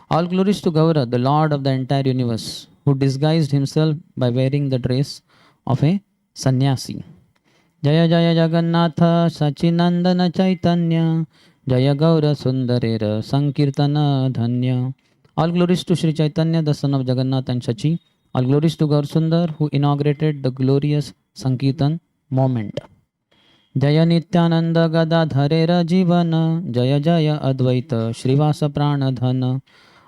All glories to Gaura, the Lord of the entire universe, who disguised himself by wearing the dress of a sannyasi. Jaya Jaya Jagannatha Sachinandana Chaitanya Jaya Gaura Sundarera Sankirtana Dhanya. All glories to Sri Chaitanya, the son of Jagannath and Sachi. All glories to Gaur Sundar, who inaugurated the glorious Sankirtan moment. Jaya Nityananda Gadadharera Jivana Jaya Jaya Advaita Srivasa Pranadhana.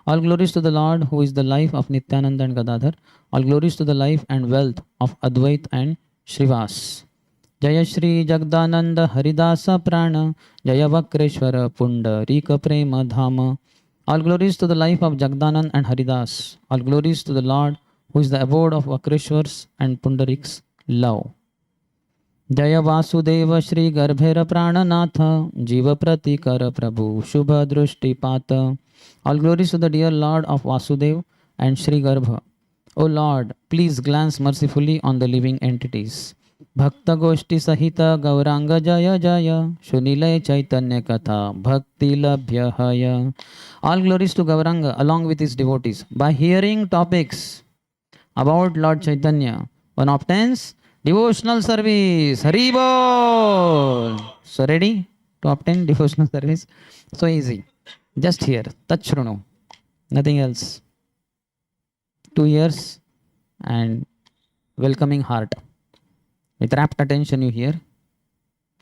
All glories to the Lord, who is the life of Nityananda and Gadadhar. All glories to the life and wealth of Advait and Srivas. जय श्री जगदानंद हरिदास प्राण जय वक्रेश्वर पुंडरीक प्रेम धाम. All glories to the life of Jagdanand and Haridas. All glories to the Lord who is the abode of Vakreshwar's and Pundarik's love. जय वासुदेव श्री गर्भेर प्राणनाथ जीव प्रतिकर प्रभु शुभ दृष्टिपात. All glories to the dear Lord of Vasudev and Sri Garbha. O Lord, please glance mercifully on the living entities. भक्त गोष्ठी सहित गौरांग जय जय सुनीलय चैतन्य कथा भक्ति लभ्य हय. All glories to Gauranga along with his devotees. By hearing topics about Lord Chaitanya, one obtains devotional service. Hari Bol. So ready to obtain devotional service? So easy. Just here. Tachrunu. Nothing else. 2 years and welcoming heart. With rapt attention you hear,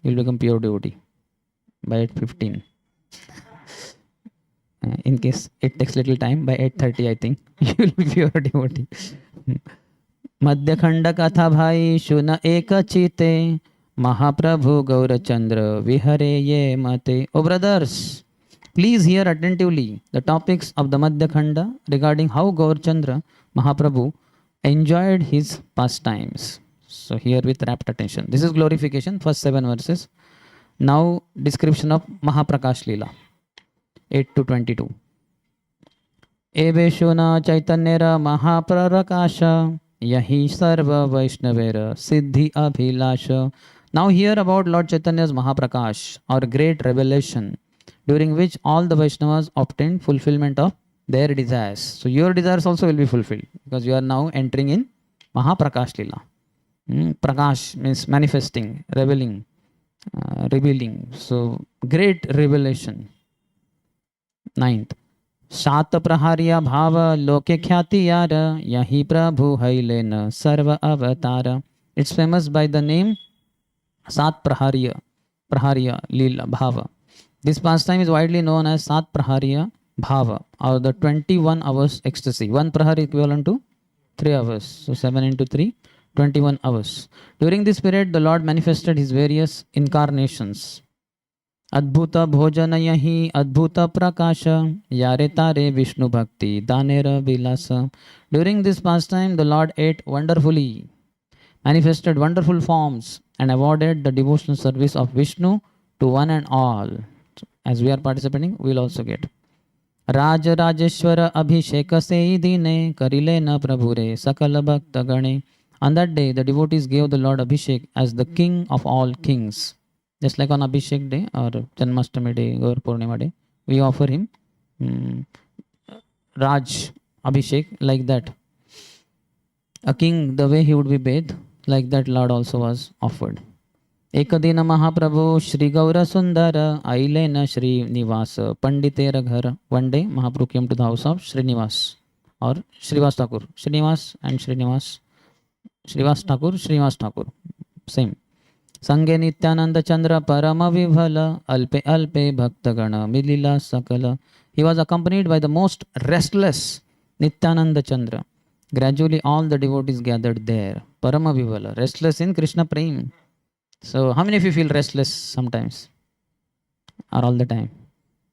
you will become pure devotee by 8:15. In case it takes little time, by 8:30 I think you will be pure devotee. मध्यखंड कथा भाई सुन एक चिते महाप्रभु गौरचंद्र विहरे ये मते. O brothers, please hear attentively the topics of the Madhyakhanda regarding how Gaurchandra Mahaprabhu enjoyed his pastimes. So here with rapt attention. This is glorification, first 7 verses. Now description of Mahaprakash Leela, 8 to 22. Eveshuna Chaitanyera Mahaprarakasha Yahi Sarva Vaishnavera Siddhi Abhilasha. Now hear about Lord Chaitanya's Mahaprakash, or great revelation, during which all the Vaishnavas obtained fulfillment of their desires. So your desires also will be fulfilled because you are now entering in Mahaprakash Leela. Prakash means manifesting, revealing. So great revelation. 9th. सात प्रहारिया भाव लोके ख्याति यार यही प्रभु Hallen सर्व अवतार. It's famous by the name Sat Prahariya Leela Bhava. This pastime is widely known as Sat Prahariya Bhava, or the 21 hours ecstasy. 1 prahari equivalent to 3 hours. So 7 into 3, 21 hours. During this period, the Lord manifested his various incarnations. Adbhuta bhojana yahi adbhuta prakasha yare tare Vishnu bhakti danera vilasa. During this pastime, the Lord ate wonderfully, manifested wonderful forms, and awarded the devotional service of Vishnu to one and all. So, as we are participating, we will also get. Raj Rajeshwara Abhisheka se dine karile na prabhure sakala bhakta gane. On that day, the devotees gave the Lord Abhishek as the king of all kings. Just like on Abhishek day or Janmashtami day, Gaur Purnima day, we offer him Raj Abhishek like that. A king, the way he would be bathed, like that Lord also was offered. Ekadina Mahaprabhu Shri Gaura Sundara Ailena Shri Nivas Panditera Ghar. One day Mahaprabhu came to the house of Srinivas or Srivas Thakur. Srinivas and Srinivas. Srivas Thakur, Srinivas Thakur. Same. Sange Nityananda Chandra Parama Vibhala Alpe Alpe Bhaktagana Milila Sakala. He was accompanied by the most restless Nityananda Chandra. Gradually all the devotees gathered there. Parama Vibhala, restless in Krishna Prem. So how many of you feel restless sometimes? Or all the time?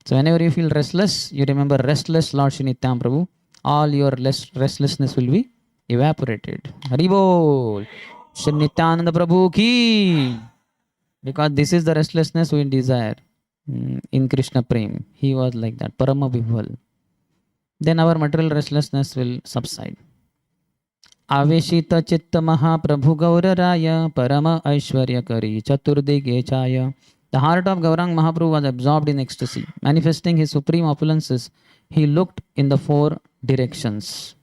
So whenever you feel restless, you remember restless Lord Shri Nityananda Prabhu. All your restlessness will be evaporated. Haribol. Shri Nityananda Prabhu ki. Because this is the restlessness we desire in Krishna Prem. He was like that. Parama Vibhal. Then our material restlessness will subside. Aveshita Chitta Mahaprabhu Gauraraya Parama Aishwarya Kari Chaturdige Chaya. The heart of Gaurang Mahaprabhu was absorbed in ecstasy, manifesting his supreme opulences he looked in the four directions.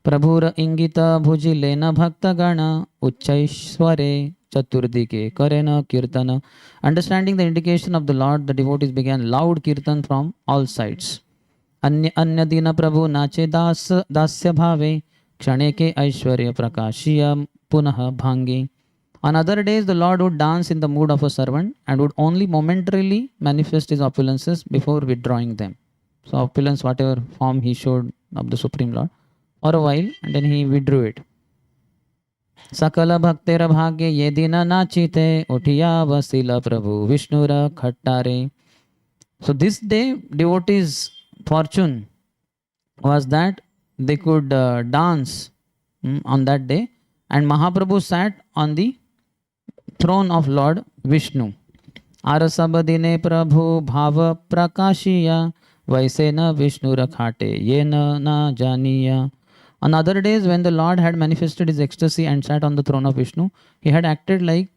Prabhur ingita bhujilena bhakta gana uchaishware chaturdike karena kirtana. Understanding the indication of the Lord, the devotees began loud kirtan from all sides. अन्य अन्य दिन प्रभु नाचे दास्य भावे क्षणे के ऐश्वर्य प्रकाशीय पुनः भांगे. On other days, the Lord would dance in the mood of a servant and would only momentarily manifest his opulences before withdrawing them. So, opulence, whatever form he showed of the Supreme Lord, for a while, and then he withdrew it. सकल भक्तेर भाग्य ये दिन नाचिते उठिया वसीला प्रभु विष्णुर खट्टारे. So this day devotees' fortune was that they could dance on that day, and Mahaprabhu sat on the throne of Lord Vishnu. Arasabadine Prabhu Bhava Prakashiya Vaisena Vishnu Rakhate Yena Na Janiya. On other days, when the Lord had manifested his ecstasy and sat on the throne of Vishnu, he had acted like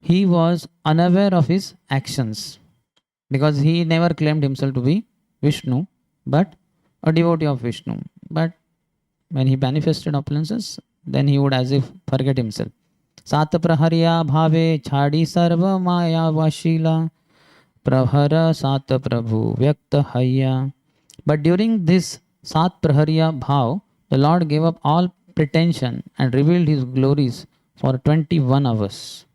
he was unaware of his actions, because he never claimed himself to be Vishnu, but a devotee of Vishnu. But when he manifested opulences, then he would as if forget himself. Sat prahariya bhave chhadi sarva maya vashila prahara sat prabhu vyakta hayya. But during this Sat prahariya bhav, the Lord gave up all pretension and revealed his glories for 21 hours.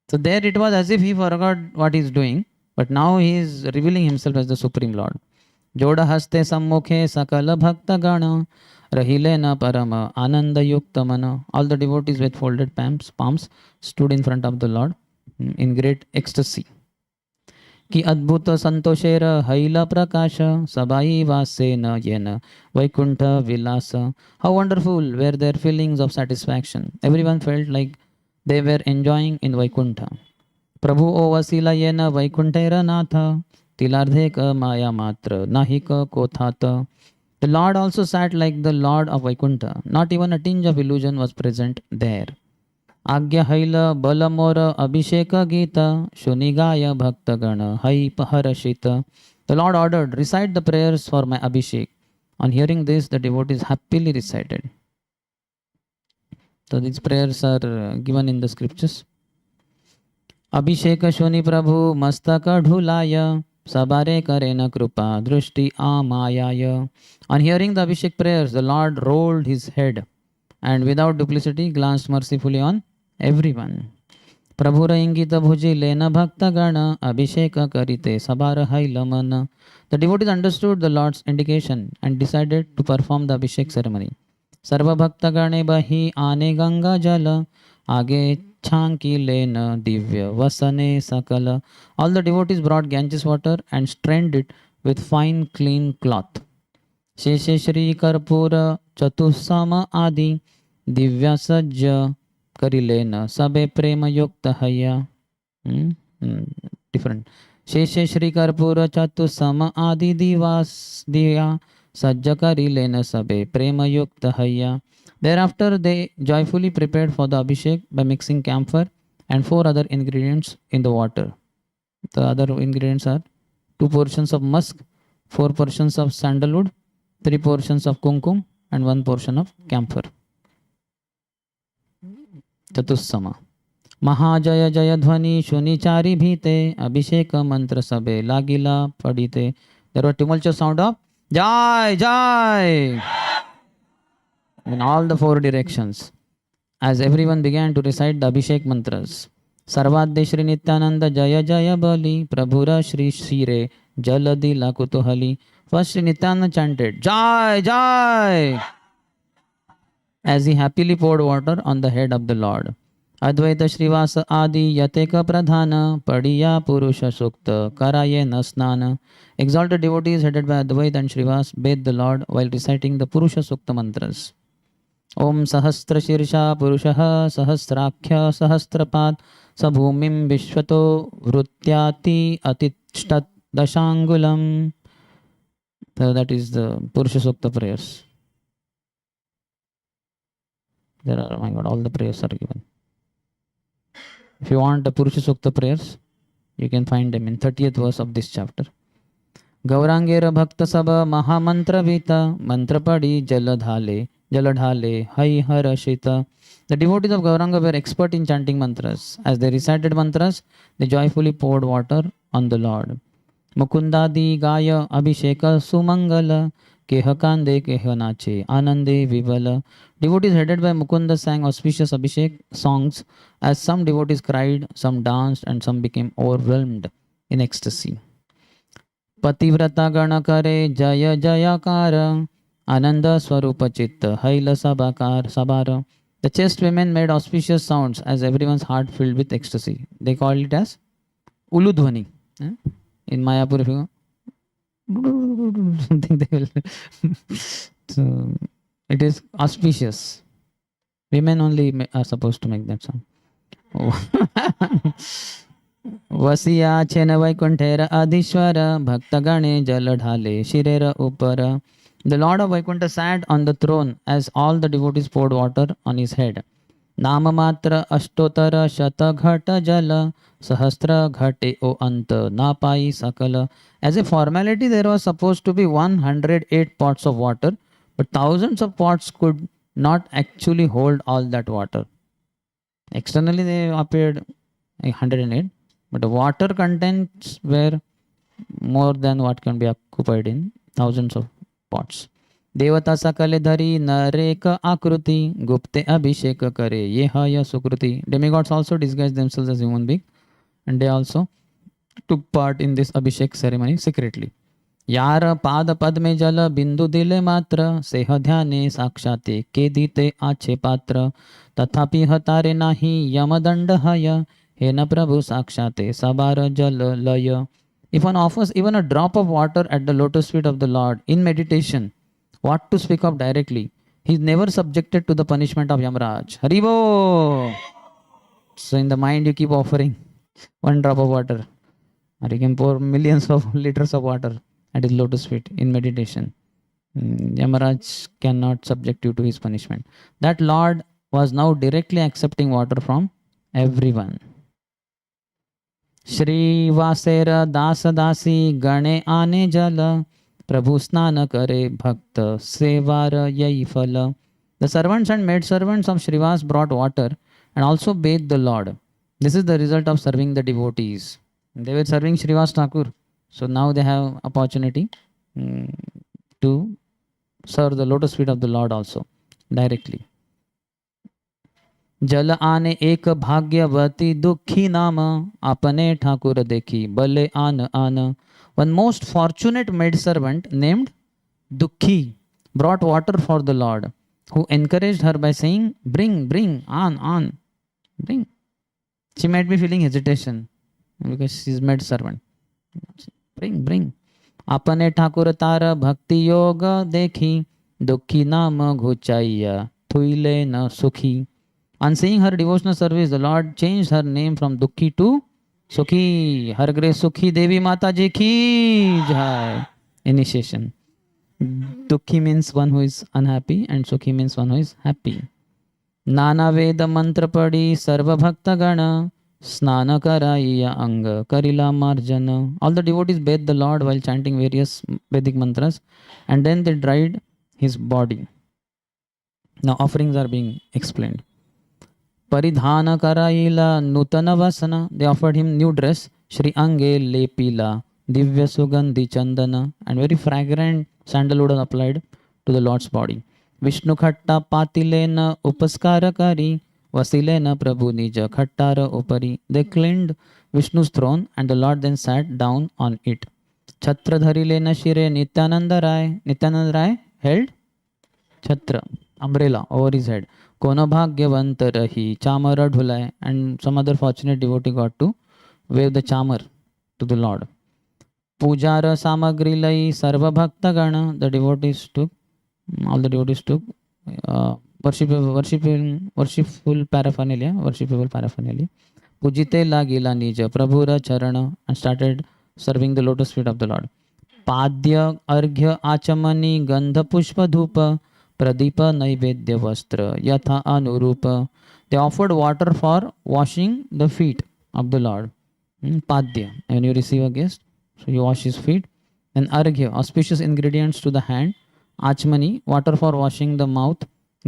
So there it was as if he forgot what he is doing, but now he is revealing himself as the Supreme Lord. Joda haste sammukhe sakala bhakta gana rahile na parama ananda yukta mana. All the devotees with folded palms stood in front of the Lord in great ecstasy. Ki adbhuta santoshera haila prakasha sabai vasena yena vaikuntha vilasa. How wonderful were their feelings of satisfaction. Everyone felt like they were enjoying in Vaikuntha. Prabhu o vasila yena Vaikuntera natha tilardhe ka maya matra nahika kothata. The Lord also sat like the Lord of Vaikuntha. Not even a tinge of illusion was present there. Agya haila balamora abhisheka gita shunigaya bhakta gana hai paharashita. The Lord ordered, recite the prayers for my abhishek. On hearing this, the devotees happily recited. So these prayers are given in the scriptures. Abhisheka shuni prabhu mastaka dhulaya sabare karena krupa drushti amayaya. On hearing the abhishek prayers, the Lord rolled his head and without duplicity glanced mercifully on everyone. Prabhura ingita bhuji lena bhakta gana abhisheka karite sabara hailamana. The devotees understood the Lord's indication and decided to perform the abhishek ceremony. Sarva bhakta gane bahi ane ganga jala age chanki lena divya vasane sakala. All the devotees brought Ganges water and strained it with fine clean cloth. Sheshe Shri Karpura Chatusama Adi Divya Sajja Karilena Sabe Prema Yukta Haya. Different. Sheshe Shri Karpura Chatusama Adi Divas Diya Sajja Karilena Sabe Prema Yukta Haya. Thereafter they joyfully prepared for the Abhishek by mixing camphor and 4 other ingredients in the water. The other ingredients are 2 portions of musk, 4 portions of sandalwood, 3 portions of kumkum and 1 portion of camphor. Chatussama. Mahajaya Jaya Dhvani Shunichari Bhite Abhisheka Mantra Sabe Lagila Padite. There were tumultuous sound of Jai Jai in all the 4 directions, as everyone began to recite the Abhishek mantras. Sarvadde Shri Nityananda Jaya Jaya Bali Prabhura Shri Shire Jaladi Lakutuhali. First Shri Nityananda chanted Jai Jai as he happily poured water on the head of the Lord. Advaita Shrivasa Adi Yateka Pradhana Padiya Purusha Sukta Karayena Snana. Exalted devotees headed by Advaita and Shrivas bathed the Lord while reciting the Purusha Sukta mantras. Om Sahasra Shirsha Purushaha Sahasrakhya Sahasrapad Sabhumim Vishwato Vrutyati Atishtat Dashangulam. So that is the Purusha Sukta prayers. There are, oh my God, all the prayers are given. If you want the Purusha Sukta prayers, you can find them in 30th verse of this chapter. गौरांगेर भक्त सब महामंत्रवीत मंत्र पड़ी जल ढाले हई हर्षित. The devotees of Gauranga were expert in chanting mantras. As they recited mantras, they joyfully poured water on the Lord. Mukundadi Gaya Abhisheka Sumangala Keha Kande Keha Nache Anande Vivala. Devotees headed by Mukunda sang auspicious Abhishek songs as some devotees cried, some danced, and some became overwhelmed in ecstasy. Pativrata Gana Kare Jaya Jayakara Ananda Swarupa Chitta Haila Sabara. The chaste women made auspicious sounds as everyone's heart filled with ecstasy. They called it as Uludhwani. In Mayapur, if you go, something they will. So it is auspicious. Women only are supposed to make that sound. Vasiya chena Vaikuntera Adishwara Bhaktagane Jaladhale Shirera Upara. The Lord of Vaikuntha sat on the throne as all the devotees poured water on his head. Namamatra Ashtotara Shataghata Jala Sahasra Ghate O Anta Napai Sakala. As a formality, there was supposed to be 108 pots of water, but thousands of pots could not actually hold all that water. Externally, they appeared 108, but the water contents were more than what can be occupied in thousands of pots. देवता सकल धरी नरेक आकृति गुप्ते अभिषेक करे ये हय सुकृति. Demigods also disguised themselves as human beings and they also took part in this abhishek ceremony secretly. यार पाद पद में जल बिंदु दिले मात्र सेह ध्याने साक्षाते के दीते आछे पात्र तथापि हतारे नाही यमदंड हय हे न प्रभु साक्षाते सबार जल लय. If one offers even a drop of water at the lotus feet of the Lord in meditation, what to speak of directly, he is never subjected to the punishment of Yamraj. Haribo! So in the mind you keep offering one drop of water, or you can pour millions of liters of water at his lotus feet in meditation. Yamaraj cannot subject you to his punishment. That Lord was now directly accepting water from everyone. Shri Vasera Dasa Dasi Gane Ane Jala Prabhu Snana Kare Bhakta Sevara Yai Phala. The servants and maidservants of Srivas brought water and also bathed the Lord. This is the result of serving the devotees. They were serving Srivas Thakur. So now they have opportunity to serve the lotus feet of the Lord also directly. जल आने एक भाग्यवती दुखी नाम आपने ठाकुर देखी बले आन आन. One most fortunate maidservant named Dukhi brought water for the Lord, who encouraged her by saying, bring, bring, on, bring. She might be feeling hesitation because she is maidservant. Bring, bring. आपने ठाकुर तार भक्ति योग देखी दुखी नाम घुचाइया थुइले न सुखी. On seeing her devotional service, the Lord changed her name from Dukhi to Sukhi. Har Grace Sukhi Devi Mata Ji ki jai. Initiation. Dukhi means one who is unhappy and Sukhi means one who is happy. Nana Veda Mantra Padi Sarva Bhakta Gana Snana Karaiya Anga Karila Marjana. All the devotees bathed the Lord while chanting various Vedic mantras and then they dried his body. Now offerings are being explained. Paridhana Karaila Nutana Vasana. They offered him new dress. Shri Ange Lepila Divya Sugandhi Chandana. And very fragrant sandalwood was applied to the Lord's body. Vishnu Khatta Patilena Upaskara Kari Vasilena Prabhu Nija Khattara Upari. They cleaned Vishnu's throne and the Lord then sat down on it. Chhatra Dharilena Shire Nityananda Rai. Nityananda Rai held Chhatra, umbrella over his head. Kono bhagyavant rahi chamara dhulai. And some other fortunate devotee got to wave the chamar to the Lord. Pujara samagri lai sarva bhakta gana. The devotees took, all the devotees took worshipful paraphernalia. Pujite lagila nija prabhura charana. And started serving the lotus feet of the Lord. Padya arghya achamani gandha pushpa dhupa Pradipa Naivedya Vastra Yatha Anurupa. They offered water for washing the feet of the Lord. Padya. When you receive a guest, so you wash his feet. Then arghya, auspicious ingredients to the hand, achmani, water for washing the mouth,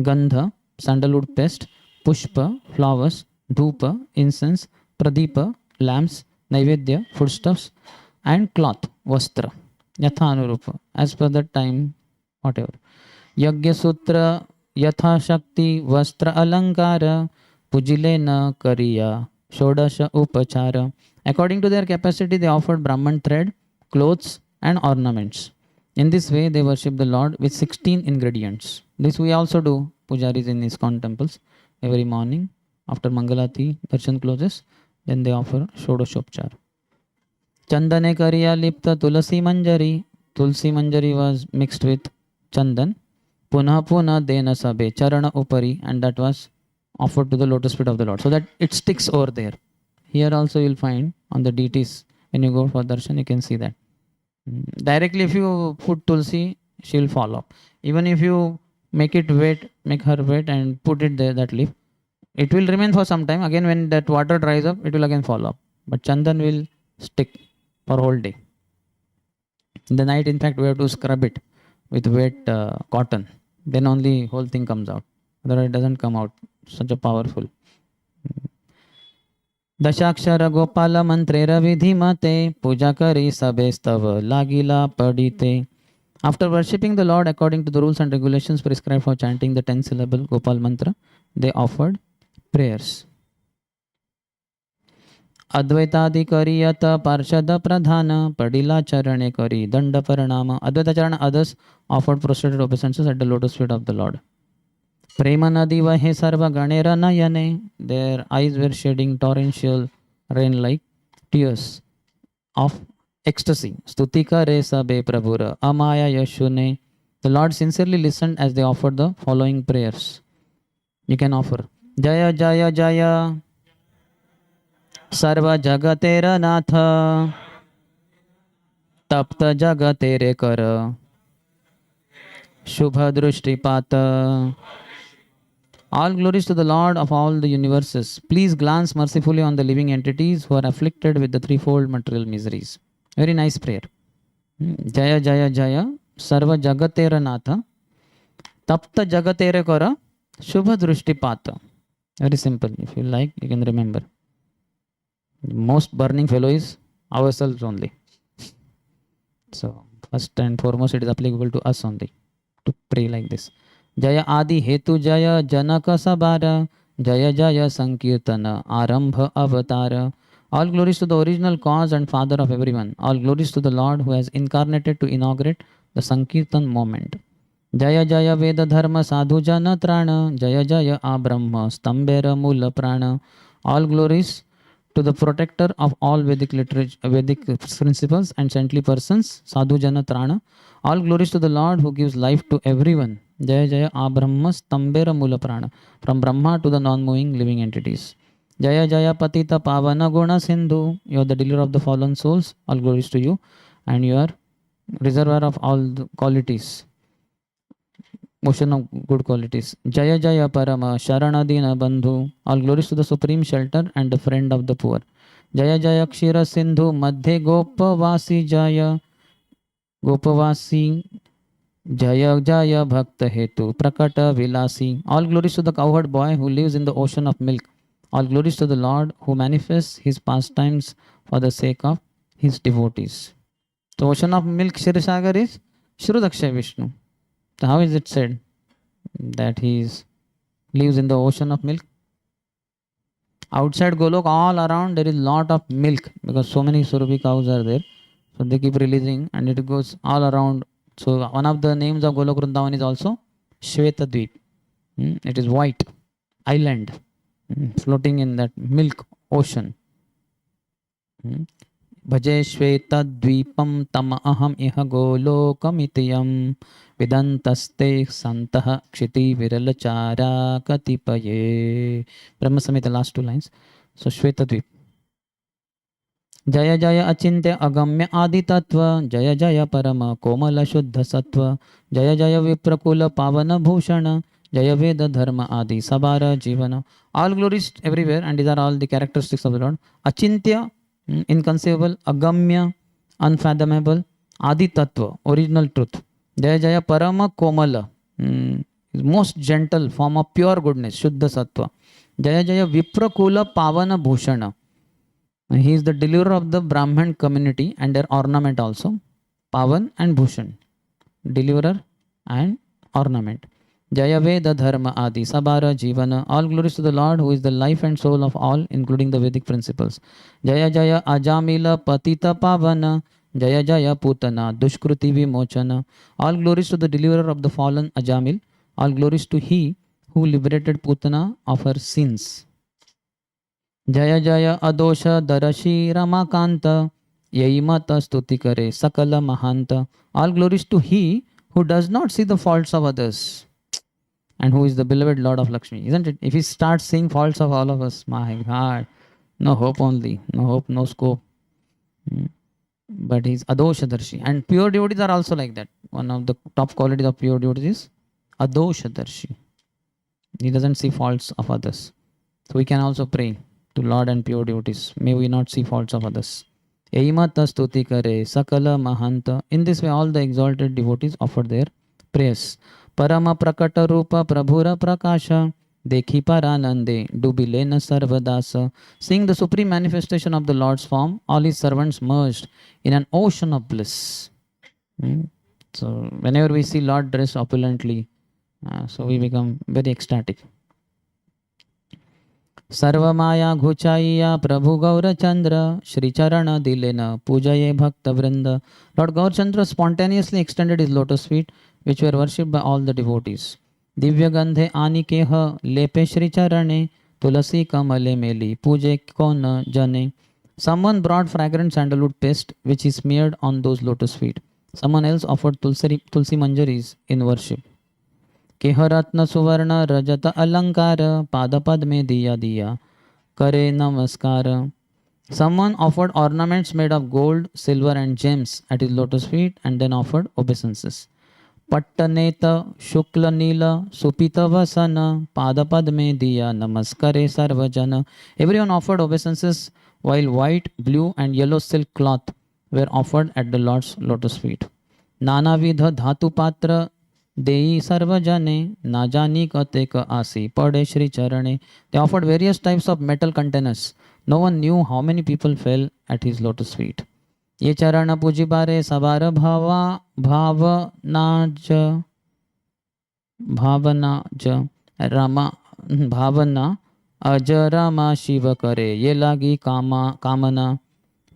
gandha, sandalwood paste, pushpa, flowers, dhupa, incense, pradeepa, lamps, naivedya, foodstuffs, and cloth, vastra, yatha anurupa, as per the time, whatever. Yagya sutra, yatha shakti, vastra alankara, pujile na kariya, shodasha upachara. According to their capacity, they offered Brahman thread, clothes, and ornaments. In this way, they worship the Lord with 16 ingredients. This we also do, pujaris in ISKCON temples, every morning after Mangalati, darshan closes, then they offer Shodashopchar. Chandane kariya lipta tulasi manjari. Tulsi manjari was mixed with chandan. Punah punah dena sabe charana upari, and that was offered to the lotus feet of the Lord, so that it sticks over there. Here also you'll find on the deities, when you go for darshan, you can see that. Directly if you put tulsi, she will fall off. Even if you make it wet, make her wet and put it there, that leaf, it will remain for some time. Again, when that water dries up, it will again fall off. But chandan will stick for whole day. In the night, in fact, we have to scrub it with wet cotton. Then only whole thing comes out. Otherwise, it doesn't come out. Such a powerful. दशाक्षर Gopal मंत्रेर विधिमते पूजा करी सबे स्तव लागीला पडिते. After worshipping the Lord according to the rules and regulations prescribed for chanting the 10-syllable Gopal mantra, they offered prayers. Advaitadi kariyata parshada pradhana padila charane kari danda paranama. Advaita charana, others offered prostrated obeisances at the lotus feet of the Lord. Prema nadi vahe sarva ganera nayane. Their eyes were shedding torrential rain like tears of ecstasy. Stutika re sabe prabhura amaya yashune. The Lord sincerely listened as they offered the following prayers. You can offer Jaya Jaya Jaya सर्व जगतेर नाथ तप्त जगतेरे कर शुभ दृष्टिपात. All glories to the Lord of all the universes. Please glance mercifully on the living entities who are afflicted with the threefold material miseries. Very nice prayer. Jaya Jaya Jaya Sarva Jagatera Natha Tapta Jagatere Kara Shubha Drishtipata. Very simple. If you like, you can remember. The most burning fellow is ourselves only. So, first and foremost, it is applicable to us only to pray like this. Jaya Adi Hetu Jaya Janaka Sabara Jaya Jaya Sankirtana Arambha Avatara. All glories to the original cause and father of everyone. All glories to the Lord who has incarnated to inaugurate the Sankirtan moment. Jaya Jaya Veda Dharma Sadhu Jana Trana Jaya Jaya Abrahma Stambera Mula Prana. All glories to the protector of all Vedic literature, Vedic principles and saintly persons, Sadhu Jana Trana. All glories to the Lord who gives life to everyone. Jaya Jaya Abrahma Stambera Mula Prana. From Brahma to the non-moving living entities. Jaya Jaya Patita Pavana Guna Sindhu. You are the dealer of the fallen souls. All glories to you. And you are reservoir of all the qualities. Ocean of good qualities. Jaya Jaya Parama Sharanadina Bandhu. All glories to the supreme shelter and the friend of the poor. Jaya Jaya Kshira Sindhu Madhe Gopavasi Jaya. Gopavasi Jaya Jaya Bhakta Hetu Prakata Vilasi. All glories to the cowherd boy who lives in the ocean of milk. All glories to the Lord who manifests his pastimes for the sake of his devotees. The ocean of milk Shirisagar is Shrudakshay Vishnu. So how is it said that he lives in the ocean of milk? Outside Golok, all around there is lot of milk because so many Surabhi cows are there. So they keep releasing and it goes all around. So one of the names of Golok Vrindavan is also Shvetadvip. It is white island floating in that milk ocean. Bhaje Shvetadvipam tam aham iha golokamityam vidantaste santah kshiti viralachara katipaye. Brahma Samhita, last two lines. So Shvetadvip. Jaya Jaya Achintya Agamya Adi Tattva Jaya Jaya Parama Komala Shuddha Sattva Jaya Jaya Viprakula Pavana Bhushana Jaya Veda Dharma Adi Sabara Jivana. All glories everywhere, and these are all the characteristics of the Lord. Achintya, inconceivable. Agamya, unfathomable. Adi Tattva, original truth. Jaya Jaya Parama Komala, most gentle form of pure goodness, Shuddha Sattva. Jaya Jaya Viprakula Pavana Bhushana. He is the deliverer of the Brahman community and their ornament also. Pavan and Bhushan, deliverer and ornament. Jaya Veda Dharma Adi Sabara Jivana. All glories to the Lord who is the life and soul of all, including the Vedic principles. Jaya Jaya Ajamila Patita Pavana. Jaya Jaya Putana Dushkruti Vimochana. All glories to the deliverer of the fallen Ajamil. All glories to he who liberated Putana of her sins. जय जय अदोष दरशी रमाकांत यही मत स्तुति करे सकल महांत. All glories to he who does not see the faults of others and who is the beloved Lord of Lakshmi, isn't it? If he starts seeing faults of all of us, my God, no hope only, no hope, no scope. But he's Adoshadarshi. And pure devotees are also like that. One of the top qualities of pure devotees is Adoshadarshi. He doesn't see faults of others. So we can also pray to Lord and pure devotees. May we not see faults of others. Eimata stuti kare sakala mahanta. In this way, all the exalted devotees offer their prayers. Parama prakata rupa prabhura prakasha. Dekhi paranande dubilena sarvadasa. Seeing the supreme manifestation of the Lord's form, all his servants merged in an ocean of bliss. So whenever we see Lord dressed opulently, so we become very ecstatic. सर्वमाया घुचाइया प्रभु गौरचंद्र श्री चरण दिलेन पूजये भक्त वृंद. Lord Gaurachandra spontaneously extended his lotus feet, which were worshipped by all the devotees. Divya Gandhe आनिकेह लेपे Shri चरणे तुलसी कमले मेली पूजे को न जने. Someone brought fragrant sandalwood paste, which he smeared on those lotus feet. Someone else offered tulsi manjaris in worship. केह रत्न सुवर्ण रजत अलंकार पादपद में दिया दिया करे नमस्कार. Someone offered ornaments made of gold, silver and gems at his lotus feet and then offered obeisances. पट्टनेत शुक्ल नील सुपित वसन पादपद में दिया नमस्कारे सर्वजन. Everyone offered obeisances while white, blue and yellow silk cloth were offered at the Lord's lotus feet. नानाविध धातु पात्र देई सर्वजने ना जानी कते क आसी पड़े श्री चरणे. They offered various types of metal containers. No one knew how many people fell at his lotus feet. ये चरण पूजी बारे सबार भावना अज रमा शिव करे ये लागी कामना.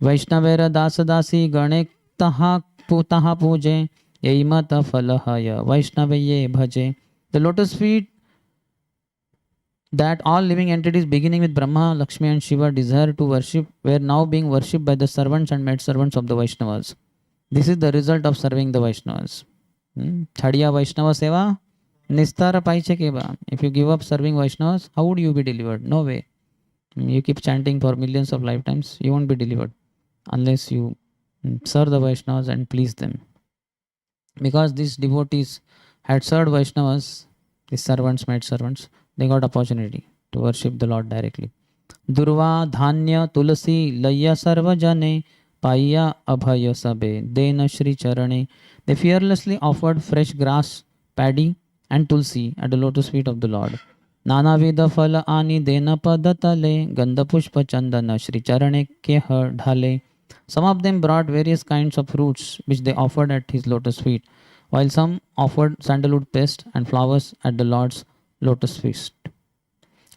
वैष्णवेर दास दासी गणे तहा पूजे Eimata falahaya Vaishnavaye bhaje. The lotus feet that all living entities beginning with Brahma, Lakshmi and Shiva desire to worship were now being worshipped by the servants and maidservants of the Vaishnavas. This is the result of serving the Vaishnavas. Chadiya Vaishnava Seva Nistara Paiche Keba. If you give up serving Vaishnavas, how would you be delivered? No way. You keep chanting for millions of lifetimes, you won't be delivered unless you serve the Vaishnavas and please them. Because these devotees had served Vaishnavas, the servants, maidservants, they got opportunity to worship the Lord directly. Durva, Dhanya, Tulasi, Laya Sarvajane, Paya, Abhaya Sabe, Dena Shri Charane. They fearlessly offered fresh grass, paddy, and tulsi at the lotus feet of the Lord. Nana Vida Phala Ani Dena Padatale, Gandha Pushpa Chandana, Shri Charane Keha Dhale. Some of them brought various kinds of fruits which they offered at his lotus feet, while some offered sandalwood paste and flowers at the Lord's lotus feet.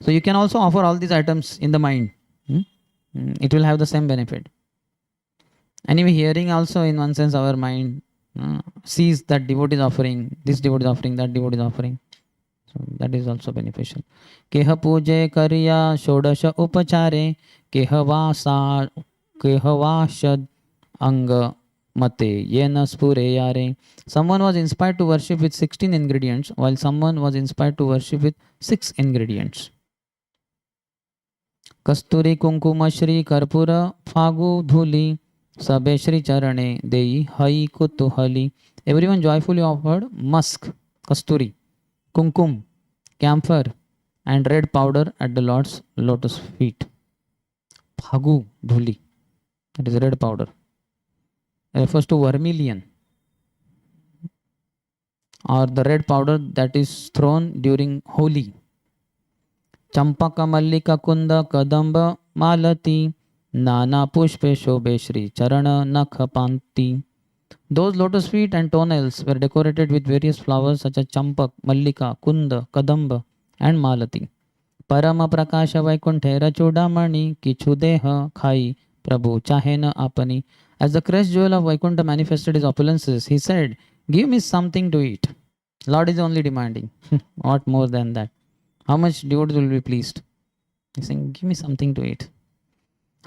So you can also offer all these items in the mind. It will have the same benefit. Anyway, hearing also in one sense our mind sees that devotee is offering, this devotee is offering, that devotee is offering. So that is also beneficial. Keha puje kariya shodasha upachare keha vasa Kehvashad Anga Mate Yena Spure Yare. Someone was inspired to worship with 16 ingredients, while someone was inspired to worship with 6 ingredients. Kasturi Kunkuma Shri Karpura Phagu Dhuli Sabe Shri Charane Dei Hai Kutuhali. Everyone joyfully offered musk, kasturi, kumkum, camphor, and red powder at the Lord's lotus feet. Phagu Dhuli. That is red powder. refers to vermilion or the red powder that is thrown during Holi. Champaka Mallika Kunda Kadamba Malati Nana Pushpe Shobhe Shri Charana Nakhapanti. Those lotus feet and toenails were decorated with various flowers such as champak, mallika, kunda, kadamba, and malati. Parama prakasha vaikunthe rachudamani kichudeha khai Prabhu chahena apani. As the crest jewel of Vaikuntha manifested his opulences, he said, "Give me something to eat." Lord is only demanding. What more than that? How much devotees will be pleased? He's saying, "Give me something to eat."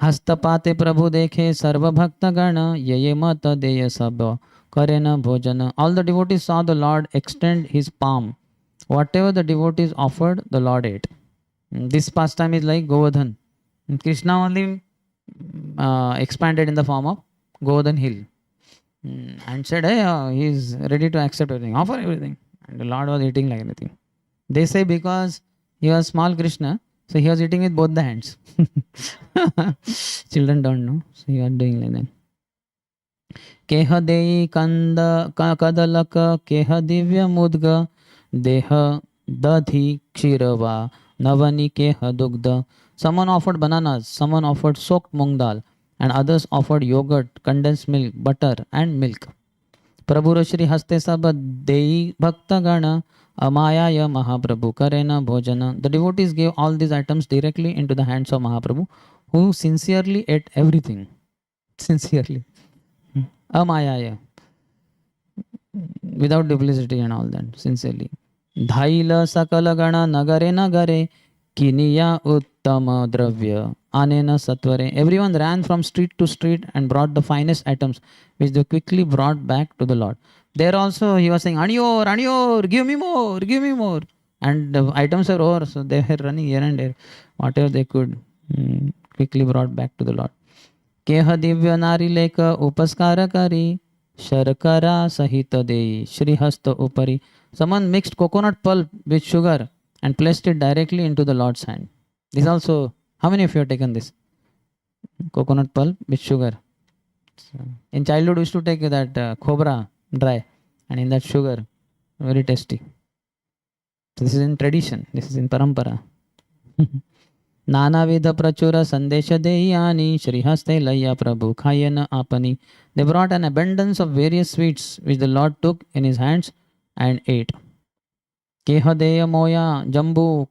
हस्तपाते प्रभु देखे सर्व भक्त गण ये मत देय सब करे न भोजन. All the devotees saw the Lord extend his palm. Whatever the devotees offered, the Lord ate. This pastime is like Govardhan. Krishna only expanded in the form of Govardhan hill and said, hey, he is ready to accept everything, offer everything. And the Lord was eating like anything. They say because he was small Krishna, so he was eating with both the hands. Children don't know, so he was doing like that. Keha dei kanda kadalaka keha divya mudga deha dadhi kshirava navani keha dugda. Someone offered bananas, someone offered soaked mung dal, and others offered yogurt, condensed milk, butter, and milk. Prabhu Shri Haste Sab Dei Bhakta Gana Amayaya Mahaprabhu Karena Bhojana. The devotees gave all these items directly into the hands of Mahaprabhu, who sincerely ate everything. Sincerely. Amayaya. Without duplicity and all that. Sincerely. Dhaila Sakala Gana Nagare Nagare Kiniya Uttama Dravya Anena Satvare. Everyone ran from street to street and brought the finest items, which they quickly brought back to the Lord. There also he was saying, Aniyor, Aniyor, give me more, give me more. And the items were over, so they were running here and there. Whatever they could, quickly brought back to the Lord. Keha Divya Nari Leka Upaskara Kari Sharkara Sahita Dei Shri Hasta Upari. Someone mixed coconut pulp with sugar and placed it directly into the Lord's hand. This also, how many of you have taken this? Coconut pulp with sugar. So, in childhood, we used to take that khobra dry and in that sugar, very tasty. So this is in tradition, this is in parampara. Nanavidha prachura sandesha deyani Shrihaste laya Prabhu khayana apani. They brought an abundance of various sweets which the Lord took in his hands and ate. Kehadeya moya jambu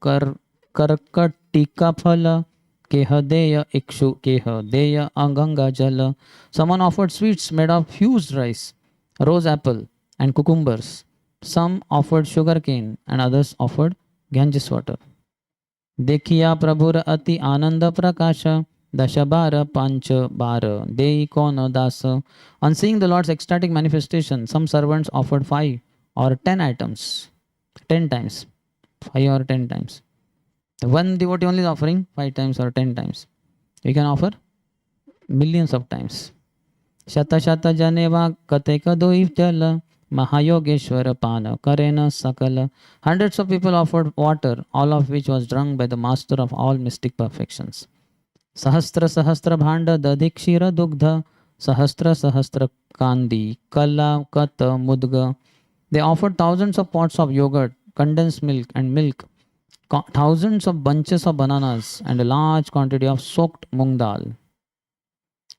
karkatika phala kehadeya ikshu kehadeya anganga jala. Someone offered sweets made of fused rice, rose apple, and cucumbers. Some offered sugar cane and others offered Ganges water. देखिया प्रभुर अति आनंद प्रकाश दश बार पंच बार देई कौन दास. On seeing the Lord's ecstatic manifestation, some servants offered 5 or 10 items. 10 times. 5 or 10 times. One devotee only is offering 5 times or 10 times. You can offer millions of times. Shata shata janeva kateka doiv jala Mahayogeshwara Pana Karena Sakala. Hundreds of people offered water, all of which was drunk by the master of all mystic perfections. Sahastra Sahastra Bhanda Dadikshira Dugdha Sahastra Sahastra Kandi Kala Kata Mudga. They offered thousands of pots of yogurt, condensed milk and milk, thousands of bunches of bananas, and a large quantity of soaked mung dal.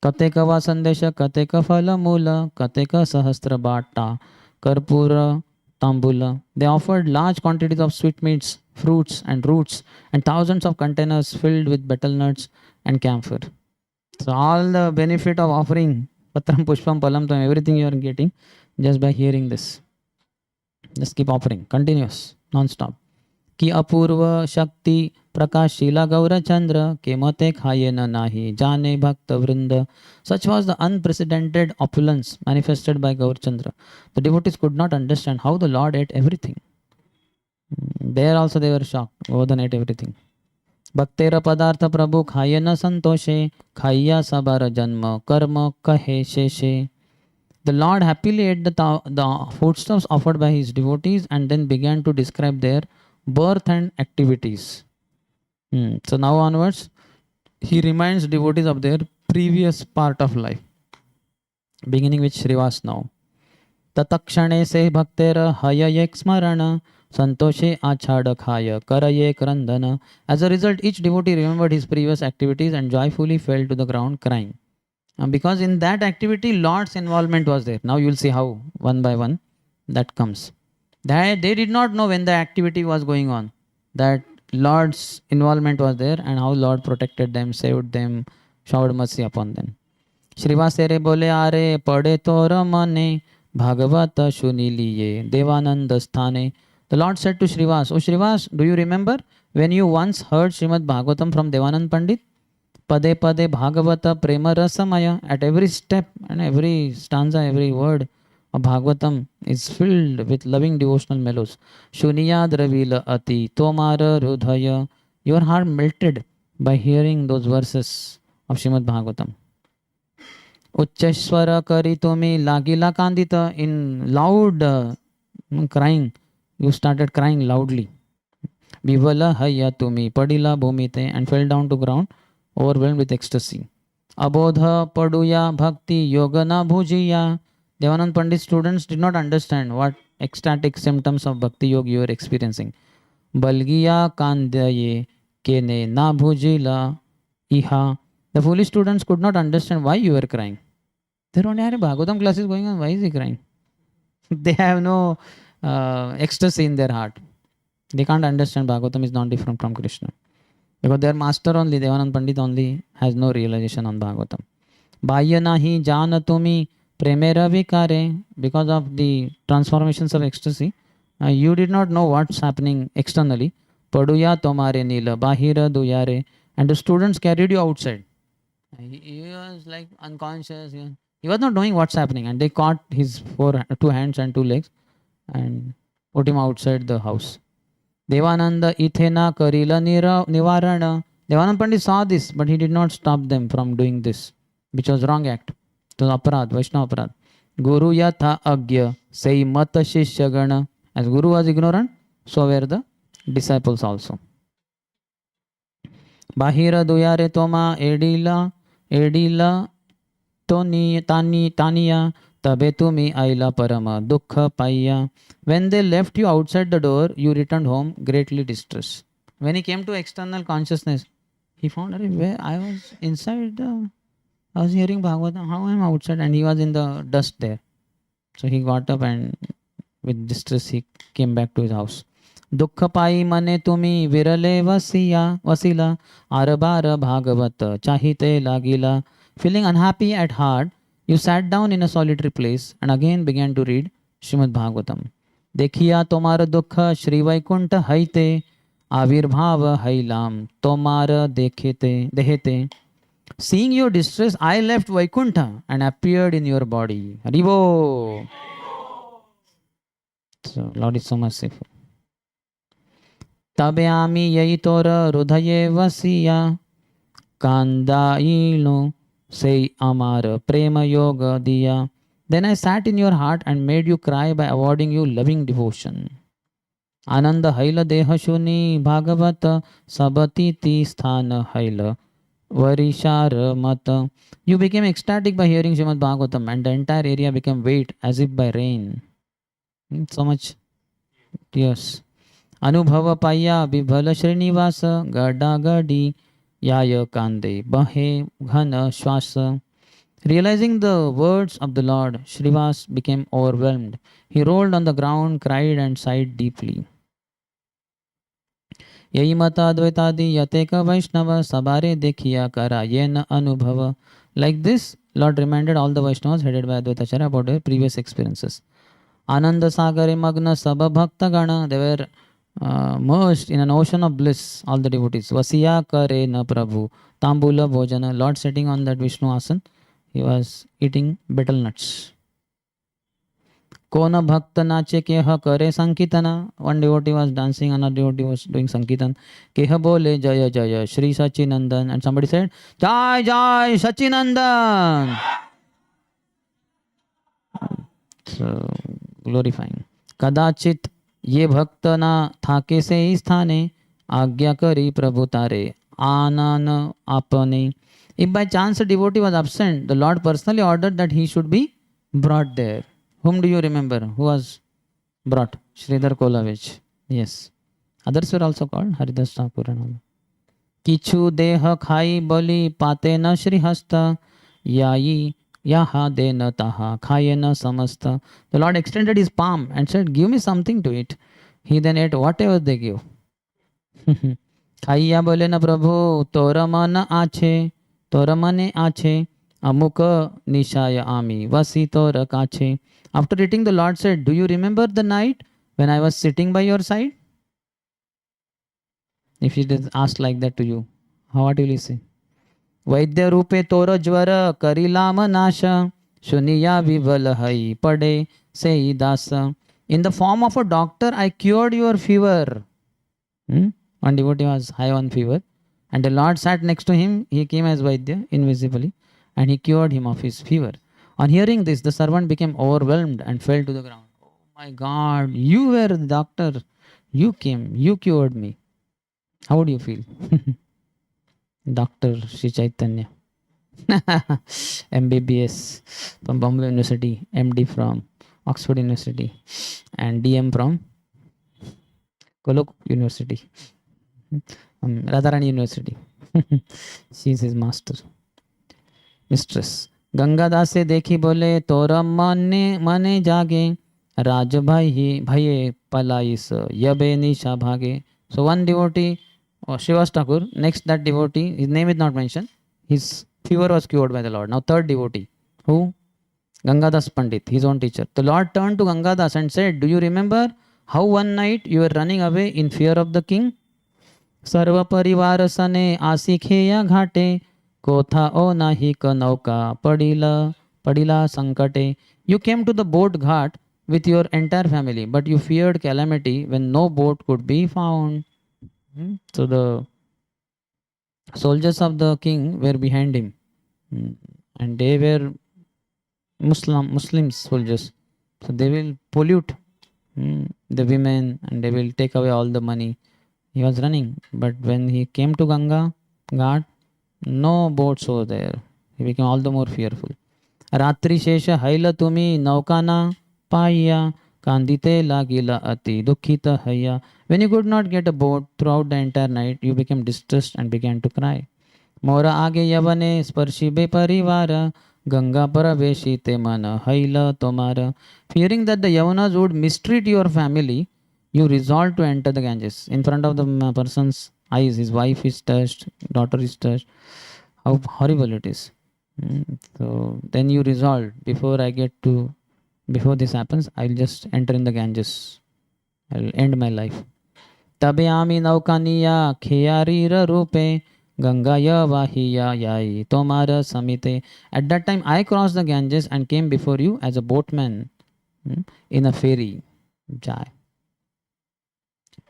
Kateka va sandesha, kateka phala mula, kateka sahastra bata, karpura tambula. They offered large quantities of sweetmeats, fruits and roots, and thousands of containers filled with betel nuts and camphor. So all the benefit of offering patram, pushpam, palam, tam, everything you are getting just by hearing this. Just keep offering, continuous, non-stop. Ki apurva shakti prakashila gaura chandra ke mate khayena nahi jane bhakta vrinda. Such was the unprecedented opulence manifested by Gaurchandra. The devotees could not understand how the Lord ate everything. There also they were shocked. Govardhan ate everything. Bhaktera padartha prabhu khayena santoshe khaya sabara janma karma kahe sheshe. The Lord happily ate the foodstuffs offered by his devotees and then began to describe their birth and activities. So now onwards, he reminds devotees of their previous part of life. beginning with Shrivas now. तत्क्षणे से भक्तेर हययेक स्मरण संतोषे आछाड़ खाय करये क्रंदन. As a result, each devotee remembered his previous activities and joyfully fell to the ground crying. Because in that activity, Lord's involvement was there. Now you will see how one by one that comes. They did not know when the activity was going on that Lord's involvement was there and how Lord protected them, saved them, showered mercy upon them. श्रीवासेरे बोले आरे पड़े तोर मने भागवत सुनी लिए देवानंद स्थाने. The Lord said to Shrivas, "Oh Shrivas, do you remember when you once heard Srimad Bhagavatam from Devanand Pandit? Pade pade Bhagavata prema rasamaya." At every step and every stanza, every word of Bhagavatam is filled with loving devotional melodies. Shuniya dravila ati tomara rudhaya. Your heart melted by hearing those verses of Srimad Bhagavatam. उच्चस्वर करी तुम्ही लागीला कांदित. In loud crying, you started crying loudly. विवल हय्या तुम्ही पडिला भूमिते and fell down to ground, overwhelmed with ecstasy. अबोध पडुया भक्ति योग न भुजिया. Devanand Pandit students did not understand what ecstatic symptoms of bhakti yoga you were experiencing. Balgiya kandyaye kene na bhujila iha. The foolish students could not understand why you were crying. There only are Bhagavatam classes going on. Why is he crying? They have no ecstasy in their heart. They can't understand Bhagavatam is not different from Krishna. Because their master only, Devanand Pandit only, has no realization on Bhagavatam. Bhaya nahi jana tumi premera vikare. Because of the transformations of ecstasy, you did not know what's happening externally. Paduya tomare nila bahira duyare. And the students carried you outside. He was like unconscious. He was not knowing what's happening. And they caught his two hands and two legs and put him outside the house. Devananda ithena karila nivarana. Devanand Pandit saw this, but he did not stop them from doing this, which was wrong act. It was aparad, Vaishnava aparad. Guru yatha agya sei mata shishya gana. As Guru was ignorant, so were the disciples also. Bahira duyare toma edila taniya tabe tumi aila parama dukha paya. When they left you outside the door, you returned home greatly distressed. When he came to external consciousness, he found, where I was inside, I was hearing Bhagavatam, how I am outside? And he was in the dust there. So he got up and with distress he came back to his house. Dukha pai mane tumi virale vasila arabara bhagavata chahite lagila. Feeling unhappy at heart, you sat down in a solitary place and again began to read Srimad Bhagavatam. Dekhiya tomara dukha Shri Vaikuntha haite avirbhava hailam tomara dehete. Seeing your distress, I left Vaikuntha and appeared in your body. Haribo. So Lord is so merciful. Tabe ami yai tora rudhaye vasiya kandailo say amar prema yoga diya. Then I sat in your heart and made you cry by awarding you loving devotion. Ananda haila deha shuni bhagavata sabatiti sthana haila varishara mata. You became ecstatic by hearing Srimad Bhagavatam and the entire area became wet as if by rain. So much tears. Anubhava paya vibhala Srinivasa gada gadi yaya kande bahe ghana shwasa. Realizing the words of the Lord, Shrivas became overwhelmed. He rolled on the ground, cried and sighed deeply. Yai mata advaitadi yateka Vaishnava sabare dekhiya kara yena anubhava. Like this, Lord reminded all the Vaishnavas headed by Advaitacharya about their previous experiences. Ananda sagare magna sabha bhakta gana. They were merged in an ocean of bliss, all the devotees. Vasiya kare na prabhu tambula bhojana. Lord sitting on that Vishnu asan, he was eating betel nuts. Kona bhakta nache keha kare sankitana. One devotee was dancing, another devotee was doing sankitan. Keha bole jaya jaya Shri Sachinandan. And somebody said, Jai Jai Sachinandan. So glorifying. Kadachit ye bhakta na thake se sthane agya kari prabhu tare anana apane. If by chance a devotee was absent, the Lord personally ordered that he should be brought there. Whom do you remember? Who was brought? Sridhar Kolavich. Yes. Others were also called Haridas Thakur and all. Kichu deha khai boli pate na shrihasta yayi yaha de na taha khaye na samasta. The Lord extended his palm and said, give me something to eat. He then ate whatever they give. ખાઈયા બોલે ને પ્રભુ તોર મન આછે તોર મને આછે અમુક નિશાય આમી વસી તોર કાછે. After eating, the Lord said, do you remember the night when I was sitting by your side? If it is asked like that to you, what will you say? વૈદ્ય રૂપે તોર જ્વર કરીલામ નાશ શુનિયા વિવલ હઈ પડે Se Das. In the form of a doctor, I cured your fever. One devotee was high on fever, and the Lord sat next to him. He came as Vaidya, invisibly, and he cured him of his fever. On hearing this, the servant became overwhelmed and fell to the ground. Oh my God, you were the doctor. You came, you cured me. How would you feel? Dr. Sri Chaitanya, MBBS from Bombay University, MD from Oxford University, and DM from Kolok University. Radharani University. She is his master, mistress. गंगादासे देखी बोले तोर मने मने जागे राज भाई भये पलाइस यबे निशा भागे. So one devotee, Srivas Thakur, next that devotee, his name is not mentioned, his fever was cured by the Lord. Now third devotee, who? Gangadas Pandit, his own teacher. The Lord turned to Gangadas and said, do you remember how one night you were running away in fear of the king? सर्व परिवार सने आसी खेया घाटे कोथा ओ नाही क नौका पडिला संकटे. You came to the boat ghat with your entire family, but you feared calamity when no boat could be found. So the soldiers of the king were behind him, and they were Muslim soldiers. So they will pollute the women, and they will take away all the money. He was running, but when he came to Ganga Ghat, no boats were there. He became all the more fearful. Ratri Shesha Haila Tumi Naukana Paya Kandite Lagila Ati Dukhita Haya. When you could not get a boat throughout the entire night, you became distressed and began to cry. Mora Age Yavane Sparshibe Parivara Ganga Paraveshite Mana Haila Tomara. Fearing that the Yavanas would mistreat your family, you resolve to enter the Ganges. In front of the person's eyes, his wife is touched, daughter is touched. How horrible it is. So then you resolve, before this happens, I'll just enter in the Ganges. I'll end my life. Tabe ami naukaniya kheyarira rupe gangaya vahiya yai tomara samite. At that time, I crossed the Ganges and came before you as a boatman in a ferry. Jai.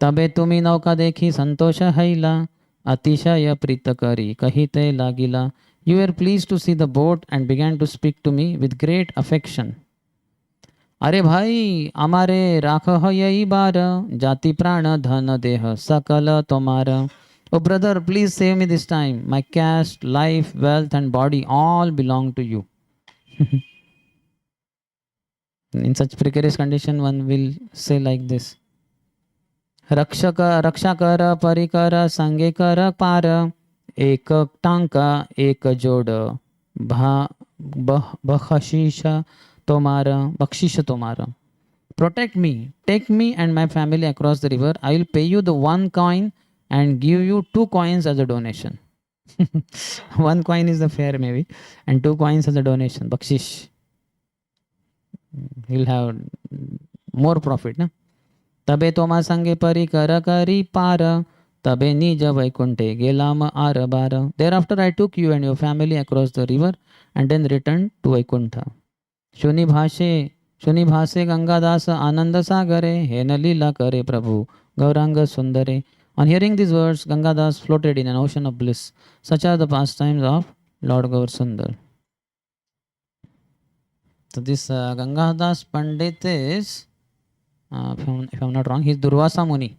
तबे तुमी नौका देखी संतोष हैला अतिशय प्रीत करी कहिते लागिला. You were pleased to see the boat and began to speak to me with great affection. अरे भाई अमारे राख यही बार जाति प्राण धन देह सकल तुम्हारा. Oh brother, please save me this time. My caste, life, wealth and body all belong to you. In such precarious condition, one will say like this. रक्षा कर परिकर संगे कर पार एक टांका एक जोड़ बख्शीश तुम्हारा. Protect me, take me and my family across the river. I will pay you the 1 coin and give you 2 coins as a donation. 1 coin is the fare maybe, and 2 coins as a donation, bakshish. He'll have more profit, na? तबे तोमा संगे परी कर करी पार तबे निज वैकुंठे गेलाम आर बार. Thereafter I took you and your family across the river and then returned to Vaikuntha. शुनि भाषे गंगादास आनंद सागरे हेन लीला करे प्रभु Gaurang सुंदरे. On hearing these words, Gangadas floated in an ocean of bliss. Such are the pastimes of Lord Gaur Sundar. So this Gangadas Pandit is, if I'm not wrong, he's Durvasa Muni.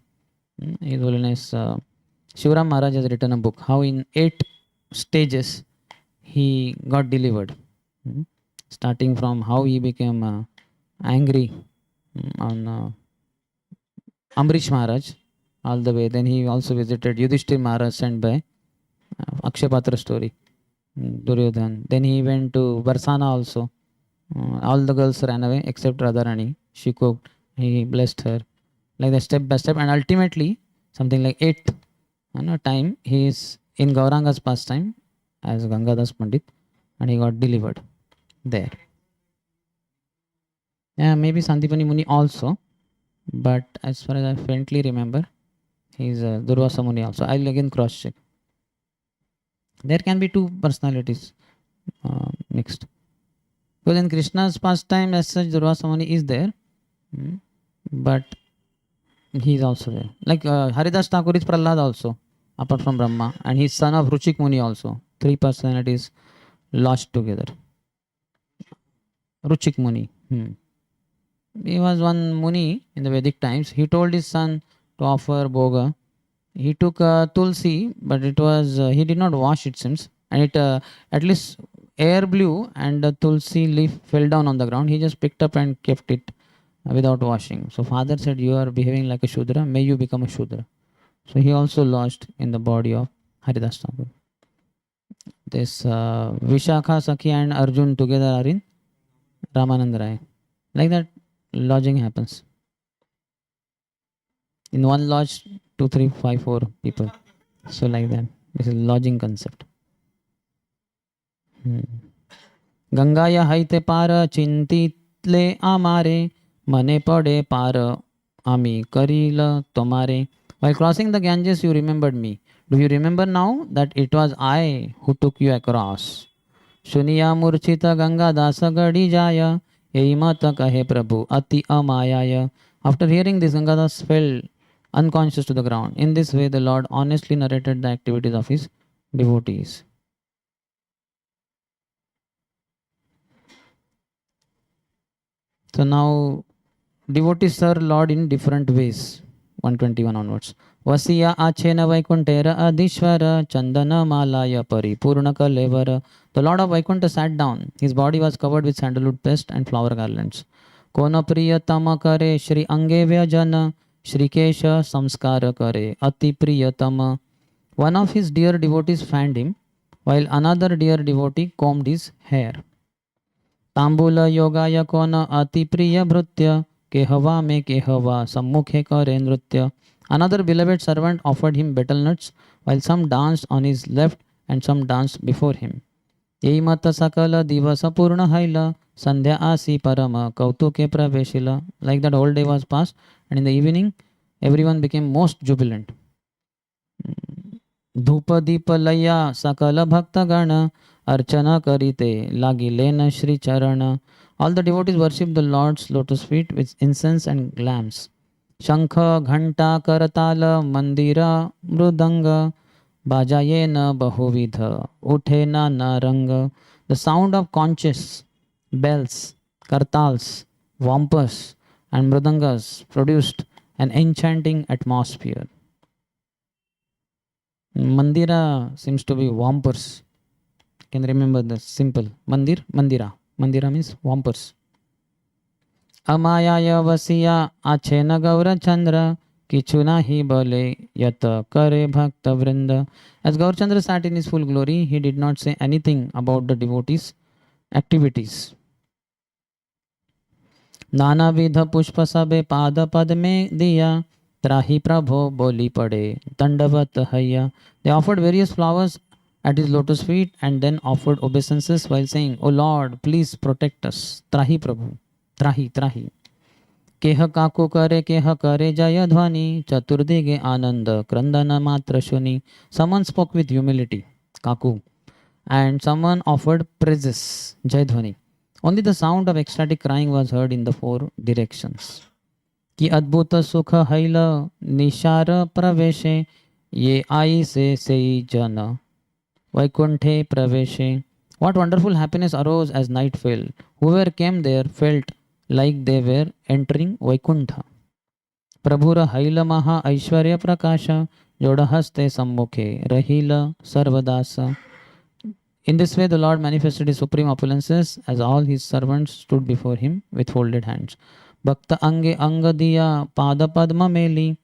His Holiness Shivaram Maharaj has written a book how in 8 stages he got delivered. starting from how he became angry on Amrish Maharaj all the way. Then he also visited Yudhishthir Maharaj sent by Akshapatra story, Duryodhan. Then he went to Varsana also. All the girls ran away except Radharani. She cooked. He blessed her. Like that, step by step. And ultimately, something like 8th time, he is in Gauranga's pastime as Gangadas Pandit, and he got delivered there. Yeah, maybe Sandipani Muni also, but as far as I faintly remember, he's Durvasa Muni also. I'll again cross check. There can be two personalities mixed. Because in Krishna's pastime, as such, Durvasa Muni is there, but he is also there. Like Haridas Thakur is Prahlad also, apart from Brahma, and he's son of Ruchik Muni also. 3 personalities lodged together. Ruchik Muni. He was one Muni in the Vedic times. He told his son to offer bhoga. He took tulsi, but it was he did not wash, it seems, and it at least air blew and the tulsi leaf fell down on the ground. He just picked up and kept it without washing. So father said, "You are behaving like a Shudra. May you become a Shudra." So he also lodged in the body of Haridas Thakur. This Vishakha, Sakhi, and Arjun together are in Ramanand Rai. Like that, lodging happens. In one lodge, 2, 3, 5, 4 people. So like that. This is lodging concept. गंगाया हाइते पार चिंतितले आमारे मने पड़े पार आमी करील तुम्हारे. While crossing the Ganges, you remembered me. Do you remember now that it was I who took you across? सुनिया मूर्छित गंगा दास गड़ी जाय यही मत कहे प्रभु अति अमायाय. After hearing this, Gangadas fell unconscious to the ground. In this way, the Lord honestly narrated the activities of his devotees. So now devotees serve Lord in different ways. 121 onwards. Vasiya achena Vaikuntera Adishwara Chandana Malaya Paripurna Kalevara. The Lord of Vaikuntha sat down. His body was covered with sandalwood paste and flower garlands. Kona Priyatama Kare Shri Ange Vyajana Shri Kesha Samskara Kare Ati Priyatama. One of his dear devotees fanned him, while another dear devotee combed his hair. तांबूल योगाय कौन अति प्रिय भृत्य केहवा में केहवा सम्मुखे करे नृत्य. Another beloved servant offered him betel nuts, while some danced on his left and some danced before him. यही मत सकल दिवस पूर्ण हैल संध्या आसी परम कौतुके प्रवेशिल. Like that, whole day was passed, and in the evening everyone became most jubilant. धूप दीप लया सकल भक्तगण अर्चना करिते लागिलेन श्री चरण. All the devotees worship the Lord's lotus feet with incense and lamps. शंख घंटा करताल मंदिरा मृदंग बाजायेन बहुविध उठे नाना रंग. The sound of conches, bells, kartals, wampus, and mrudangas produced an enchanting atmosphere. Mandira seems to be wampers. Can remember the simple mandir, mandira. Mandira means wampers. Amayaya vasiya achena gaura chandra kichuna hi bale yata kare bhakta vrinda. As Gaurachandra sat in his full glory, he did not say anything about the devotees' activities. नाना विध पुष्प सबे पाद पद में दिया त्राही प्रभो बोली पड़े दंडवत हैया. They offered various flowers at his lotus feet and then offered obeisances while saying, "O Lord, please protect us." Trahi Prabhu. Trahi, trahi. केह काको करे केह करे जय ध्वनि चतुर्दिगे आनंद क्रंदन मात्र शुनि. Someone spoke with humility, Kaku, and someone offered praises, Jai Dhwani. Only the sound of ecstatic crying was heard in the 4 directions. कि अद्भुत सुख हैल निशार प्रवेशे ये आई से जन वैकुंठे प्रवेशे. What wonderful happiness arose as night fell. Whoever came there felt like they were entering Vaikuntha. प्रभुर हैल महा ऐश्वर्य प्रकाश जोड़ हस्ते सम्मुखे Raheel Sarvadas. In this way, the Lord manifested his supreme opulences as all his servants stood before him with folded hands. Bhakta ange angadiya pada padma meli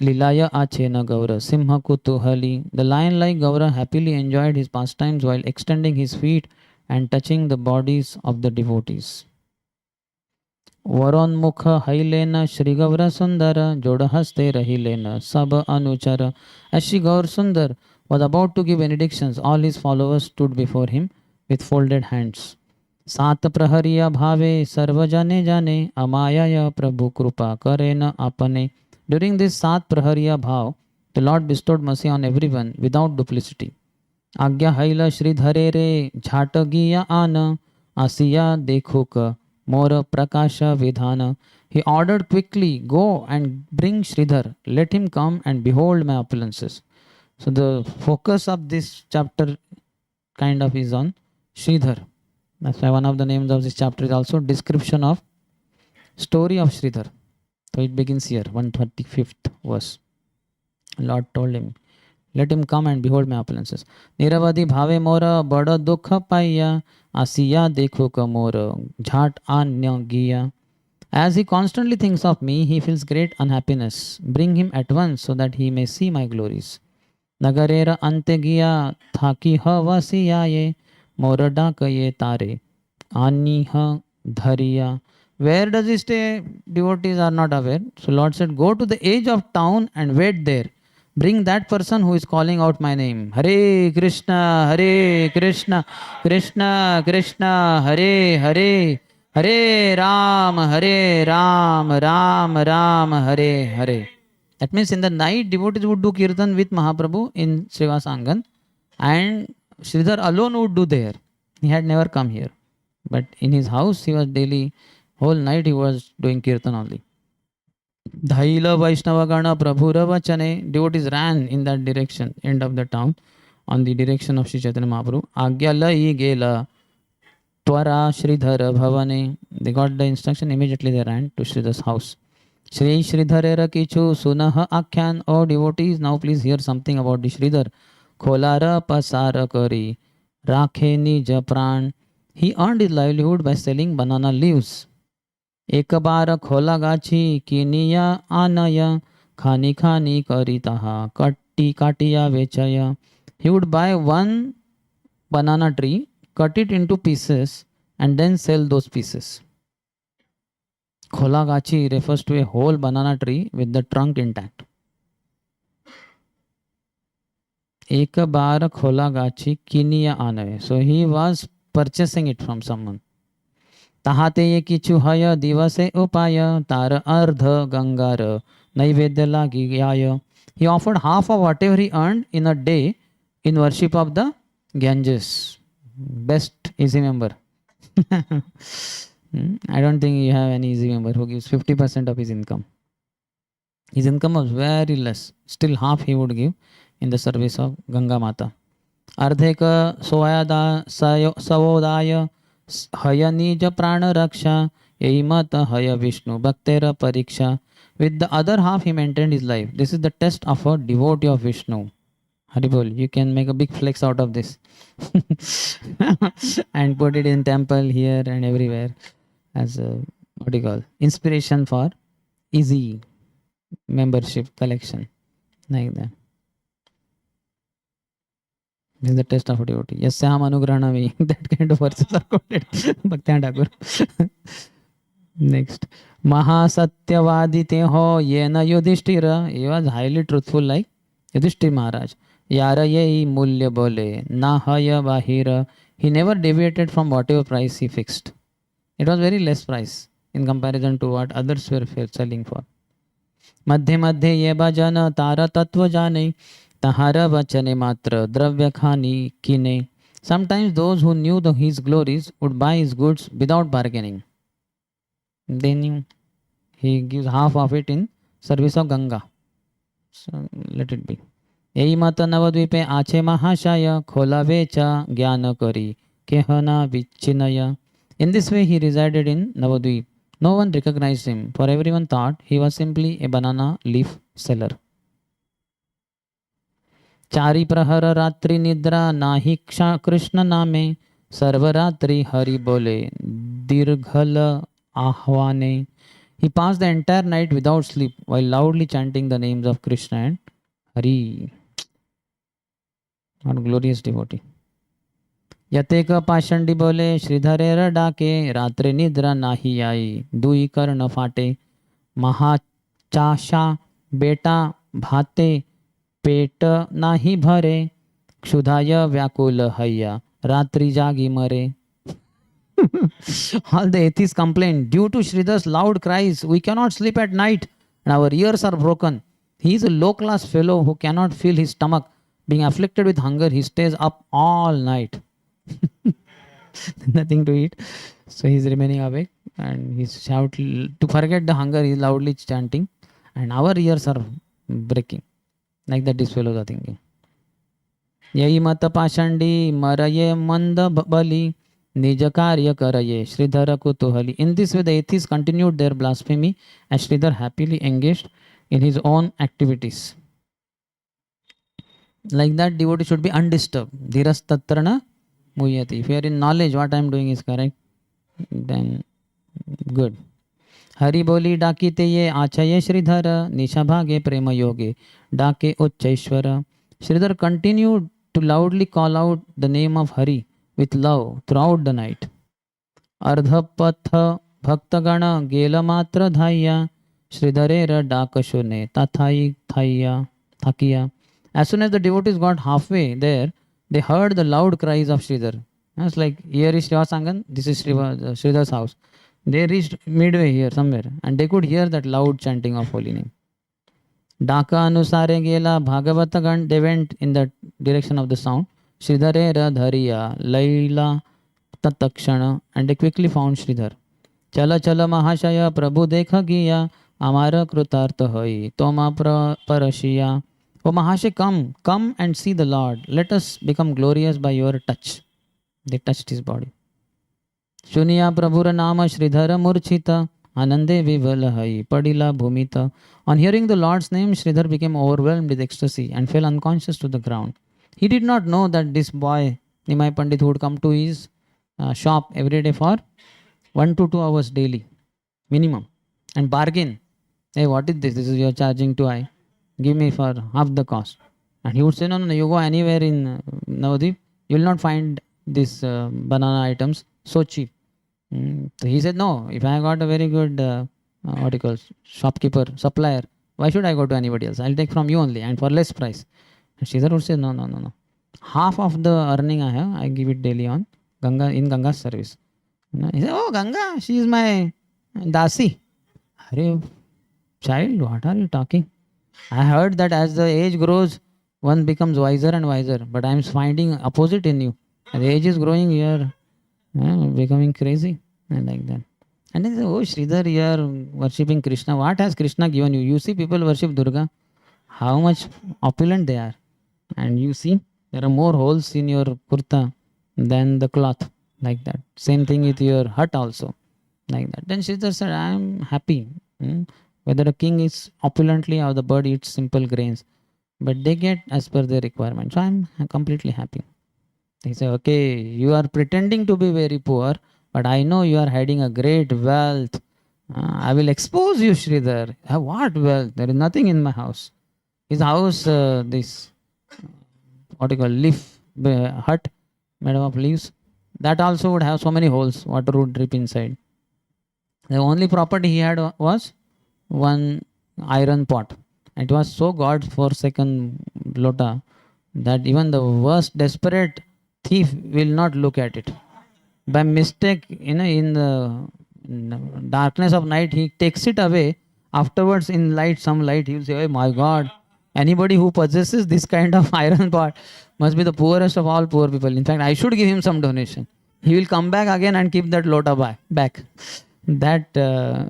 lilaya achena Gaura simha kutuhali. The lion-like Gaura happily enjoyed his pastimes while extending his feet and touching the bodies of the devotees. वरोन्मुख Hallen Shri Gaur सुंदर जोड़ हस्ते रहिलेन सब अनुचर. As Shri Gaur Sundar was about to give benedictions, all his followers stood before him with folded hands. सात प्रहरिया भावे सर्वजने जाने अमाया प्रभु कृपा करे न अपने. During this सात प्रहरिया भाव, the Lord bestowed mercy on everyone without duplicity. आज्ञा हैल श्रीधरे रे झाटगिया आन आसिया देखो क more prakasha vidhana. He ordered quickly, go and bring Sridhar. Let him come and behold my opulences. So the focus of this chapter kind of is on Sridhar. That's why one of the names of this chapter is also description of story of Sridhar. So it begins here, 135th verse. Lord told him, let him come and behold my opulences. Niravadi bhave mora bada dukha paiya asiya dekho ka mora jhat anya giya. As he constantly thinks of me, he feels great unhappiness. Bring him at once so that he may see my glories. Nagarera ante giya thaki ha vasiyaye mora dakaye tare ani ha dhariya. Where does he stay? Devotees are not aware. So Lord said, go to the edge of town and wait there. Bring that person who is calling out my name. Hare Krishna, Hare Krishna, Krishna Krishna, Hare Hare, Hare Ram, Ram Ram, Hare Hare. That means in the night, devotees would do kirtan with Mahaprabhu in Srivas Angan, and Sridhar alone would do there. He had never come here. But in his house, he was daily, whole night he was doing kirtan only. Dhaila Vaishnavagana Prabhura Vachane. Devotees ran in that direction, end of the town, on the direction of Sri Chaitanya Mahaprabhu. Agyala Gela Twara Sridhara Bhavane. They got the instruction, immediately they ran to Sridhar's house. Shri Sridharera Kichu Sunaha Akhyan. Oh devotees, now please hear something about the Sridhar. Kholara Pasara Kari Rakhe Nija Pran. He earned his livelihood by selling banana leaves. एक बार खोला गाछी किनिया आनय खानी खानी करितः कट्टी काटिया वेचय. He would buy one banana tree, cut it into pieces and then sell those pieces. Khola gachi refers to a whole banana tree with the trunk intact. एक बार खोला गाछी किनिया आनय. So he was purchasing it from someone. ताहाते ये किछु हय दिवसे उपाय तार अर्ध गंगार नैवेद्य लागी गाय. He offered half of whatever he earned in a day in worship of the Ganges. Best easy member. I don't think you have any easy member who gives 50% of his income. His income was very less. Still half he would give in the service of Ganga Mata. Ardheka soyada savodaya haya nija prana raksha eimata haya Vishnu bhaktera pariksha. With the other half he maintained his life. This is the test of a devotee of Vishnu. Haribol, you can make a big flex out of this and put it in temple here and everywhere as a, what do you call, inspiration for easy membership collection, like that. This is the test of a devotee. Yasyam anugrahanavi. That kind of verses are quoted. Bhakti Thakur. Next. Mahasatyavadite ho yena yudhishthira. He was highly truthful like Yudhishthir Maharaj. Yara yei mulya bole. Na haya bahira. He never deviated from whatever price he fixed. It was very less price in comparison to what others were selling for. Madhye madhye ye bhajana tara tattva jane. Tahara vachane matra dravya khani kine. Sometimes those who knew his glories would buy his goods without bargaining. They knew he gives half of it in service of Ganga. So let it be. Ei mata navadvipe ache mahashaya khola vecha jnana kari kehana vichinaya. In this way he resided in Navadvip. No one recognized him, for everyone thought he was simply a banana leaf seller. चारी प्रहर रात्रि निद्रा नाहीक्षा कृष्ण नामे सर्वरात्रि हरि बोले दीर्घल ahvane. He passed the entire night without sleep while loudly chanting the names of Krishna and Hari. What glorious devotee. यतेक पाषंडी बोले श्रीधरेर डाके रात्रि निद्रा नाही आई दुई कर्ण फाटे महाचाशा बेटा भाते पेट नाही भरे क्षुधाय व्याकुल हैया रात्रि जागी मरे. All the atheists complain due to Sridhar's loud cries we cannot sleep at night and our ears are broken. He is a low class fellow who cannot feel his stomach. Being afflicted with hunger, he stays up all night. Nothing to eat, so he's remaining awake and he's shout to forget the hunger. He's loudly chanting, and our ears are breaking. Like that, these fellows are thinking. यही मत पाषंडी मरये मंद बली निज कार्य करये Sridhara kutuhali. In this way, the atheists continued their blasphemy as Sridhar happily engaged in his own activities. Like that, devotee should be undisturbed. Dhiras tatrana muyati. If you are in knowledge, what I am doing is correct, then good. Hari बोली डाकीते ये आचये श्रीधर निशा भागे प्रेम योगे डाके उच्चैश्वर. Sridhar continued to loudly call out the name of Hari with love throughout the night. अर्धपथ भक्तगण गेल मात्र धाय्या श्रीधरेर डाकशुने तथाई थाइया थाकिया. As soon as the devotees got halfway there, they heard the loud cries of Sridhar. It's like, here is Srivasangan, this is Sridhar's house. They reached midway here somewhere and they could hear that loud chanting of holy name. Daka anusare gela Bhagavatagan, they went in the direction of the sound. Sridharera dhariya laila tatakshana, and they quickly found Sridhar. Chala chala mahashaya prabhu dekha giya amara krutartha hai toma parashiya. Oh Mahashay, come and see the Lord. Let us become glorious by your touch. They touched his body. Shuniya prabhura nama Sridhara murchita anande vivala hai padila bhumita. On hearing the Lord's name, Sridhar became overwhelmed with ecstasy and fell unconscious to the ground. He did not know that this boy, Nimai Pandit, would come to his shop every day for 1 to 2 hours daily, minimum, and bargain. Hey, what is this? This is you're charging too high. Give me for half the cost. And he would say, no, you go anywhere in Navadip, you will not find these banana items so cheap. So he said, no, if I got a very good, shopkeeper, supplier, why should I go to anybody else? I'll take from you only and for less price. And Sridhar would say, no. Half of the earning I have, I give it daily on in Ganga's service. He said, oh, Ganga, she is my dasi. Hare, child, what are you talking? I heard that as the age grows, one becomes wiser and wiser. But I am finding opposite in you. The age is growing, you are becoming crazy. And like that. And they say, oh Sridhar, you are worshipping Krishna. What has Krishna given you? You see people worship Durga. How much opulent they are. And you see, there are more holes in your kurta than the cloth. Like that. Same thing with your hut also. Like that. Then Sridhar said, I am happy. Whether a king is opulently or the bird eats simple grains, but they get as per their requirement. So I am completely happy. He said, okay, you are pretending to be very poor, but I know you are hiding a great wealth. I will expose you, Sridhar. What wealth? There is nothing in my house. His house, this, leaf hut made of leaves, that also would have so many holes, water would drip inside. The only property he had was one iron pot. It was so God-forsaken lota that even the worst desperate thief will not look at it. By mistake, in the darkness of night, he takes it away. Afterwards, in some light, he will say, oh my God, anybody who possesses this kind of iron pot must be the poorest of all poor people. In fact, I should give him some donation. He will come back again and keep that lota back. That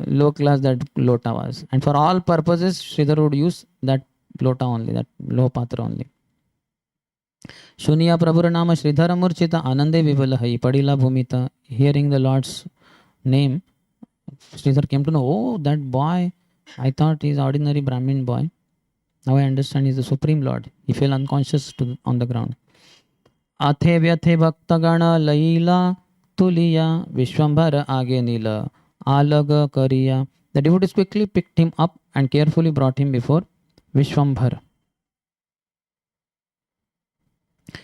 low class that lota was. And for all purposes, Sridhar would use that lota only, that low patra only. Shuniya Prabhura Nama Sridhara Murchita Anande Vivala Hai Padila Bhumita. Hearing the Lord's name, Sridhar came to know, oh, that boy, I thought he's ordinary Brahmin boy. Now I understand he's the Supreme Lord. He fell unconscious on the ground. Athe vyathe bhaktagana laila tuliya Vishwambhara age nila alaga kariya. The devotees quickly picked him up and carefully brought him before Vishwambhara.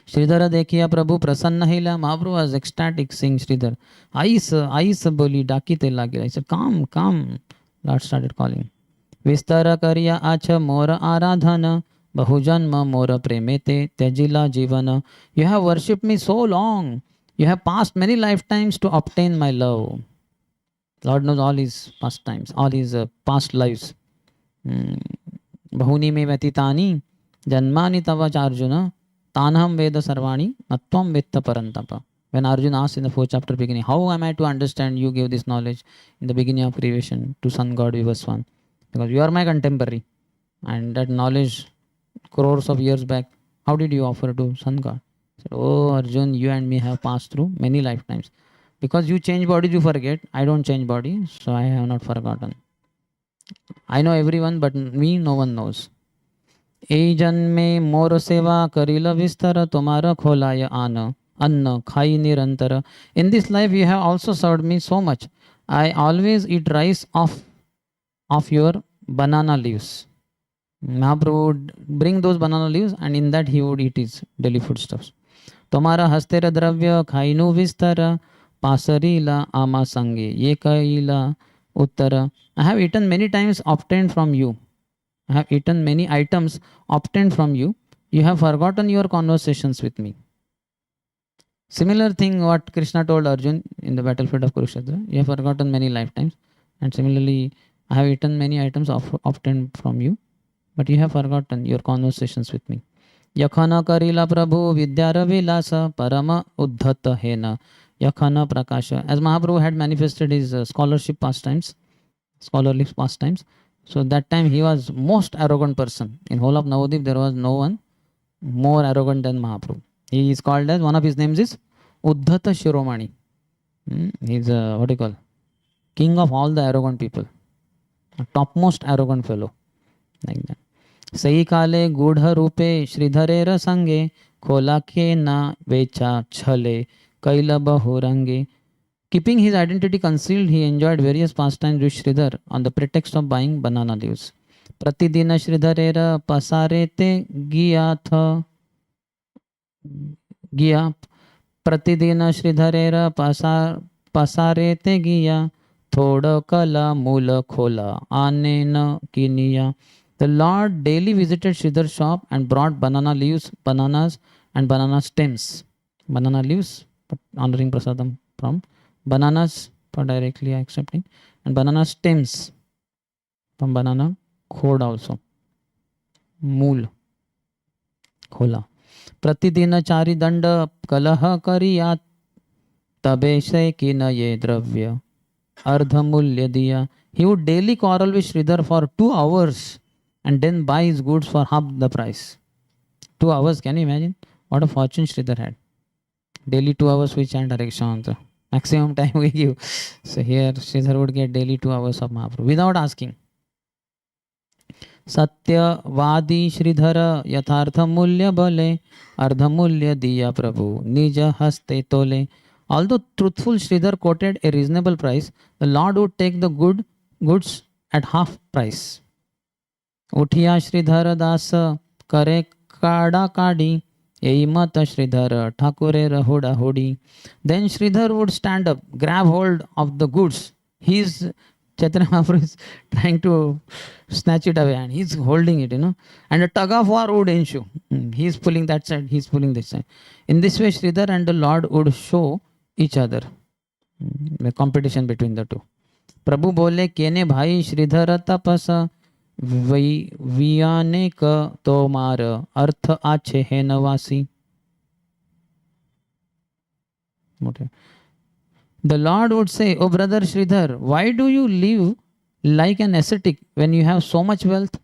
Shridhar देखिया प्रभु प्रसन्न हिला. Mahaprabhu was ecstatic seeing Sridhar. Ais boli dakite lagila. He said, come, come. Lord started calling. विस्तार करिया आछ मोर आराधन बहुजन्म मोर प्रेमेते त्यजिला जीवन. You have worshipped me so long. You have passed many lifetimes to obtain my love. Lord knows all his past times, all his past lives. बहुनी में व्यतीतानि जन्मानि तव च Arjuna Tanham Veda Sarvani Natvam Vitta Parantapa. When Arjuna asked in the 4th chapter beginning, how am I to understand you gave this knowledge in the beginning of creation to Sun God Vivaswan? Because you are my contemporary. And that knowledge crores of years back, how did you offer to Sun God? He said, oh Arjun, you and me have passed through many lifetimes. Because you change body, you forget. I don't change body, so I have not forgotten. I know everyone, but me, no one knows. ए जन्मे मोर सेवा करिल विस्तर तुम्हारा खोलाय आन अन्न खाई निरंतर. In this life you have also served me so much. I always eat rice of your banana leaves. Mahaprabhu would bring those banana leaves and in that he would eat his daily foodstuffs. तुम्हारा हस्तेर द्रव्य खाइनु विस्तर पासरीला आमा संगे ये कईला उत्तर. I have eaten many times obtained from you. I have eaten many items obtained from you. You have forgotten your conversations with me. Similar thing what Krishna told Arjun in the battlefield of Kurukshetra. You have forgotten many lifetimes. And similarly, I have eaten many items obtained from you. But you have forgotten your conversations with me. Yakhana karila prabhu vidyara vilasa parama uddhata hena. Yakhana prakasha. As Mahaprabhu had manifested his scholarly pastimes. So that time he was most arrogant person. In whole of Navadip there was no one more arrogant than Mahaprabhu. He is called as, one of his names is Uddhata Shiromani. He is what do you call? King of all the arrogant people. A topmost arrogant fellow. Like that. Sahi kale gudha rupe Sridharera sange khola ke na vecha chhale kaila bahurange. Keeping his identity concealed, he enjoyed various pastimes with Sridhar on the pretext of buying banana leaves. Pratidina Sridharera pasarete giyatha giya. Pratidina Sridharera pasarete giya. Thoda kala mula khola anena kiniya. The Lord daily visited Sridhar's shop and brought banana leaves, bananas and banana stems. Banana leaves, honoring prasadam from bananas for directly accepting, and banana stems from banana khod also. Mool khola. Pratidina chari danda kalaha kariyat tabe se kina ye dravya ardha mulya diya. He would daily quarrel with Sridhar for 2 hours and then buy his goods for half the price. 2 hours, can you imagine? What a fortune Sridhar had. Daily 2 hours we chant Hare Krishna. Maximum time we give. So here Sridhar would get daily 2 hours of Mahaprabhu without asking. Satyavadi Sridhara Yathartha Mulya Bale Ardha Mulya Diya Prabhu Nija Haste Tole. Although truthful Sridhar quoted a reasonable price, the Lord would take the goods at half price. Uthiya Sridhara Dasa Kare Kada Kadi Eimata Sridhara Thakure Rahuda Hodi. Then Sridhar would stand up, grab hold of the goods. Chaitanya Mahaprabhu is trying to snatch it away and he's holding it, and a tug of war would ensue. He's pulling that side, he's pulling this side. In this way, Sridhar and the Lord would show each other. The competition between the two. Prabhu bole kene bhai Sridhar tapasa Viyanek tomar arth ache hai navasi. The Lord would say, oh brother Sridhar, why do you live like an ascetic when you have so much wealth?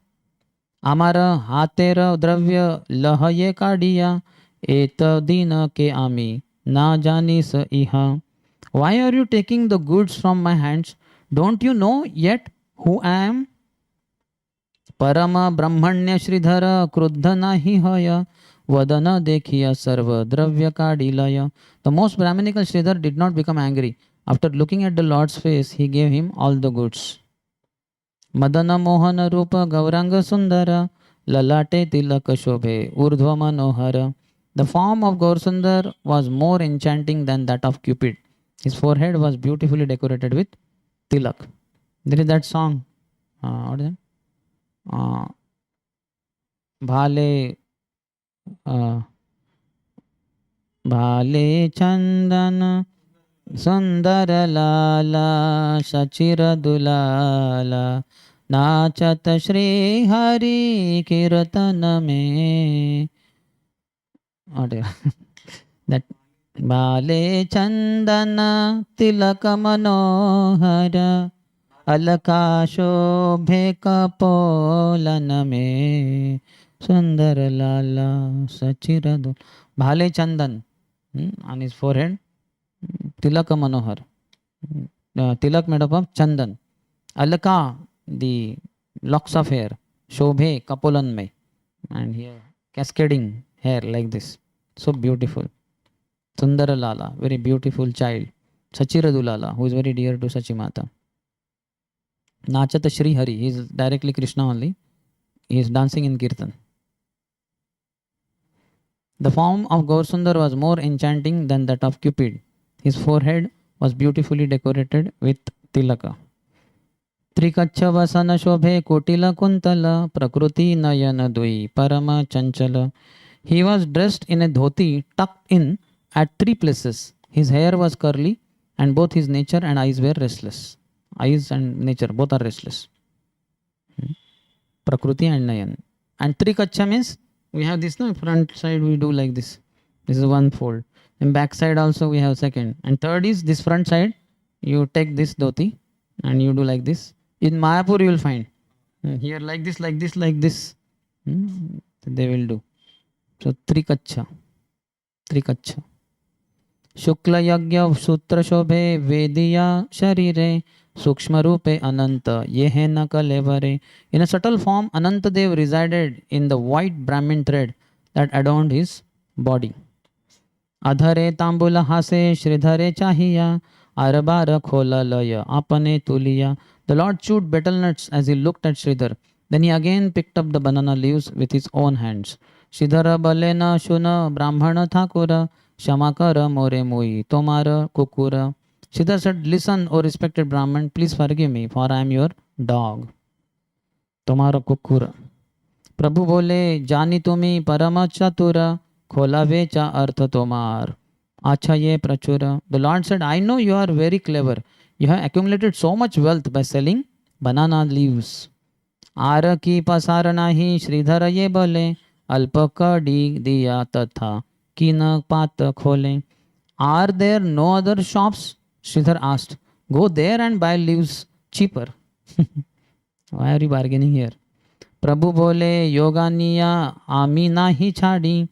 Amara hatera dravya lahaye kadiya eta dina ke ami na jani sa iha. Why are you taking the goods from my hands? Don't you know yet who I am? परम ब्रह्मण्य श्रीधर क्रुद्ध नाही होय, वदन देखिय सर्व द्रव्य काढिलय. The most Brahminical Sridhar did not become angry. After looking at the Lord's face, he gave him all the goods. Madan Mohan रूप गौरांग सुंदर, ललाटे तिलक शोभे ऊर्ध्व मनोहर. The form of Gaursundar was more enchanting than that of Cupid. His forehead was beautifully decorated with tilak. There is that song. What is it? भाले भाले चंदन सुंदर लाला सचिर दुलाला, नाचत श्री हरि कीर्तन में. that बाले चंदन तिलक मनोहर, अलका शोभे कपोलन में, सुंदर लाला सचिर दु. भाले चंदन on his forehead, tilak manohar, tilak made up of chandan. Alaka, the locks of hair, shobhe kapolan mein, and here cascading hair like this, so beautiful. Sundara Lala, very beautiful child. Sachiradu Lala, who is very dear to Sachimata. Nachata Shri Hari, he is directly Krishna only. He is dancing in Kirtan. The form of Gaursundar was more enchanting than that of Cupid. His forehead was beautifully decorated with tilaka. Trikacha vasana shobhe kotila kuntala, prakriti nayana dui parama chanchala. He was dressed in a dhoti tucked in at three places. His hair was curly and both his nature and eyes were restless. Eyes and nature both are restless. Prakriti and Nayan. And Trikacha means we have this, no, front side we do like this. This is one fold. And back side also we have second. And third is this front side. You take this dhoti and you do like this. In Mayapur you will find. Here like this, like this, like this. They will do. So Trikacha. Trikacha. Shukla Yagya Sutra Shobhe Vediya Sharire Sukshma Rupe Ananta Yehena Kalevare. In a subtle form, Anantadev resided in the white Brahmin thread that adorned his body. Adhare Tambula Hase Shridhare Chahiya Arabara Khola Laya Apane Tuliya. The Lord chewed betel nuts as he looked at Sridhar. Then he again picked up the banana leaves with his own hands. Sridhara Balena Shuna Brahmana Thakura Shamakara More Mui Tomara Kukura. Sridhar said, listen, O respected Brahman, please forgive me, for I am your dog. Tomara Kukura. Prabhu bole, Jani tumi parama chatura, khola vecha artha tomar. Acha ye prachura. The Lord said, I know you are very clever. You have accumulated so much wealth by selling banana leaves. Ara ki pasara nahi Sridhara ye bole, alpaka di diya tatha, kina pat khole. Are there no other shops? Sridhar asked. Go there and buy leaves cheaper. Why are you bargaining here? Prabhu bole, yoganiya ami nahi chadi,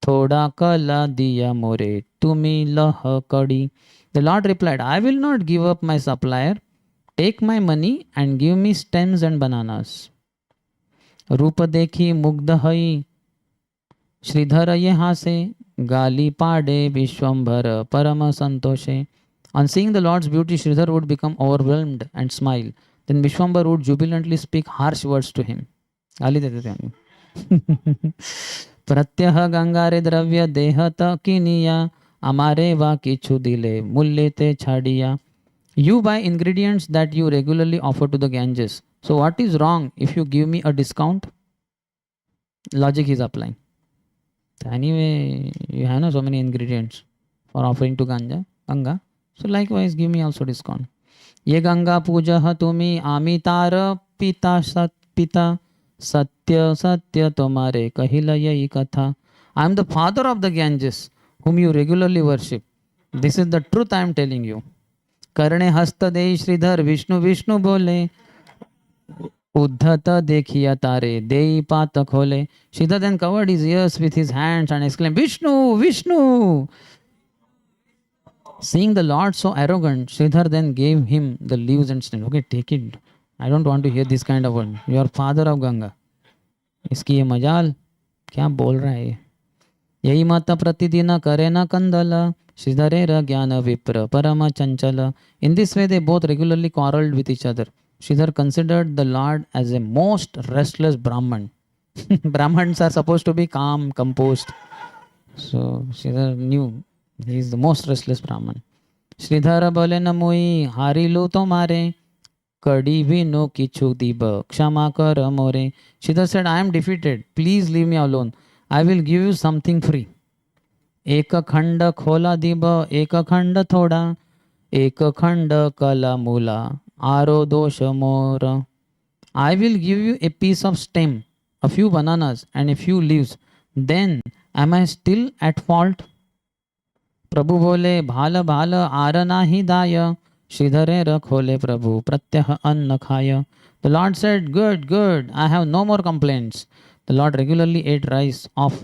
thoda kala diya more, tumi lah kadi. The Lord replied, I will not give up my supplier. Take my money and give me stems and bananas. Rupa dekhi mugdha hai, Sridhara ye hase, gali pade vishwambhara parama santoshe. On seeing the Lord's beauty, Sridhar would become overwhelmed and smile. Then Vishwambhar would jubilantly speak harsh words to him. Pratyah gangare dravya dehata kiniya, amare va kichu dile mullete chadiya. You buy ingredients that you regularly offer to the Ganges. So what is wrong if you give me a discount? Logic is applying. Anyway, you have no so many ingredients for offering to Ganga. So likewise, give me also discount. Ye Ganga puja hatumi amitara pita sat pita satya satya tomare kahila yai katha. I am the father of the Ganges, whom you regularly worship. This is the truth I am telling you. Karne hasta dei Sridhar Vishnu Vishnu bole. Uddhata dekhiya tare dei pata khole. Sridhar then covered his ears with his hands and exclaimed, Vishnu, Vishnu. Seeing the Lord so arrogant, Sridhar then gave him the leaves and said, okay, take it. I don't want to hear this kind of word, you are father of Ganga. इसकी ये मजाल, क्या बोल रहा है ये। यही मत प्रतिदिन करे न कंदल, श्रीधरे र ज्ञान विप्र परम चंचल। In this way they both regularly quarreled with each other. Sridhar considered the Lord as a most restless Brahman. Brahmins are supposed to be calm, composed. So Sridhar knew he is the most restless Brahman. Shridhar बोले न मुई हारी लू तो मारे, कड़ी भी no किछु दीब क्षमा कर मोरे। Sridhar said, I am defeated. Please leave me alone. I will give you something free. एक खंड खोला दीब एक खंड थोड़ा, एक खंड कला मूला आरो दोष मोर। I will give you a piece of stem, a few bananas and a few leaves. Then am I still at fault? प्रभु बोले भाल भाल आर नाही दाय, श्रीधरे रखोले प्रभु प्रत्यह अन्न खाय। The Lord said, good, good, I have no more complaints. The Lord regularly ate rice off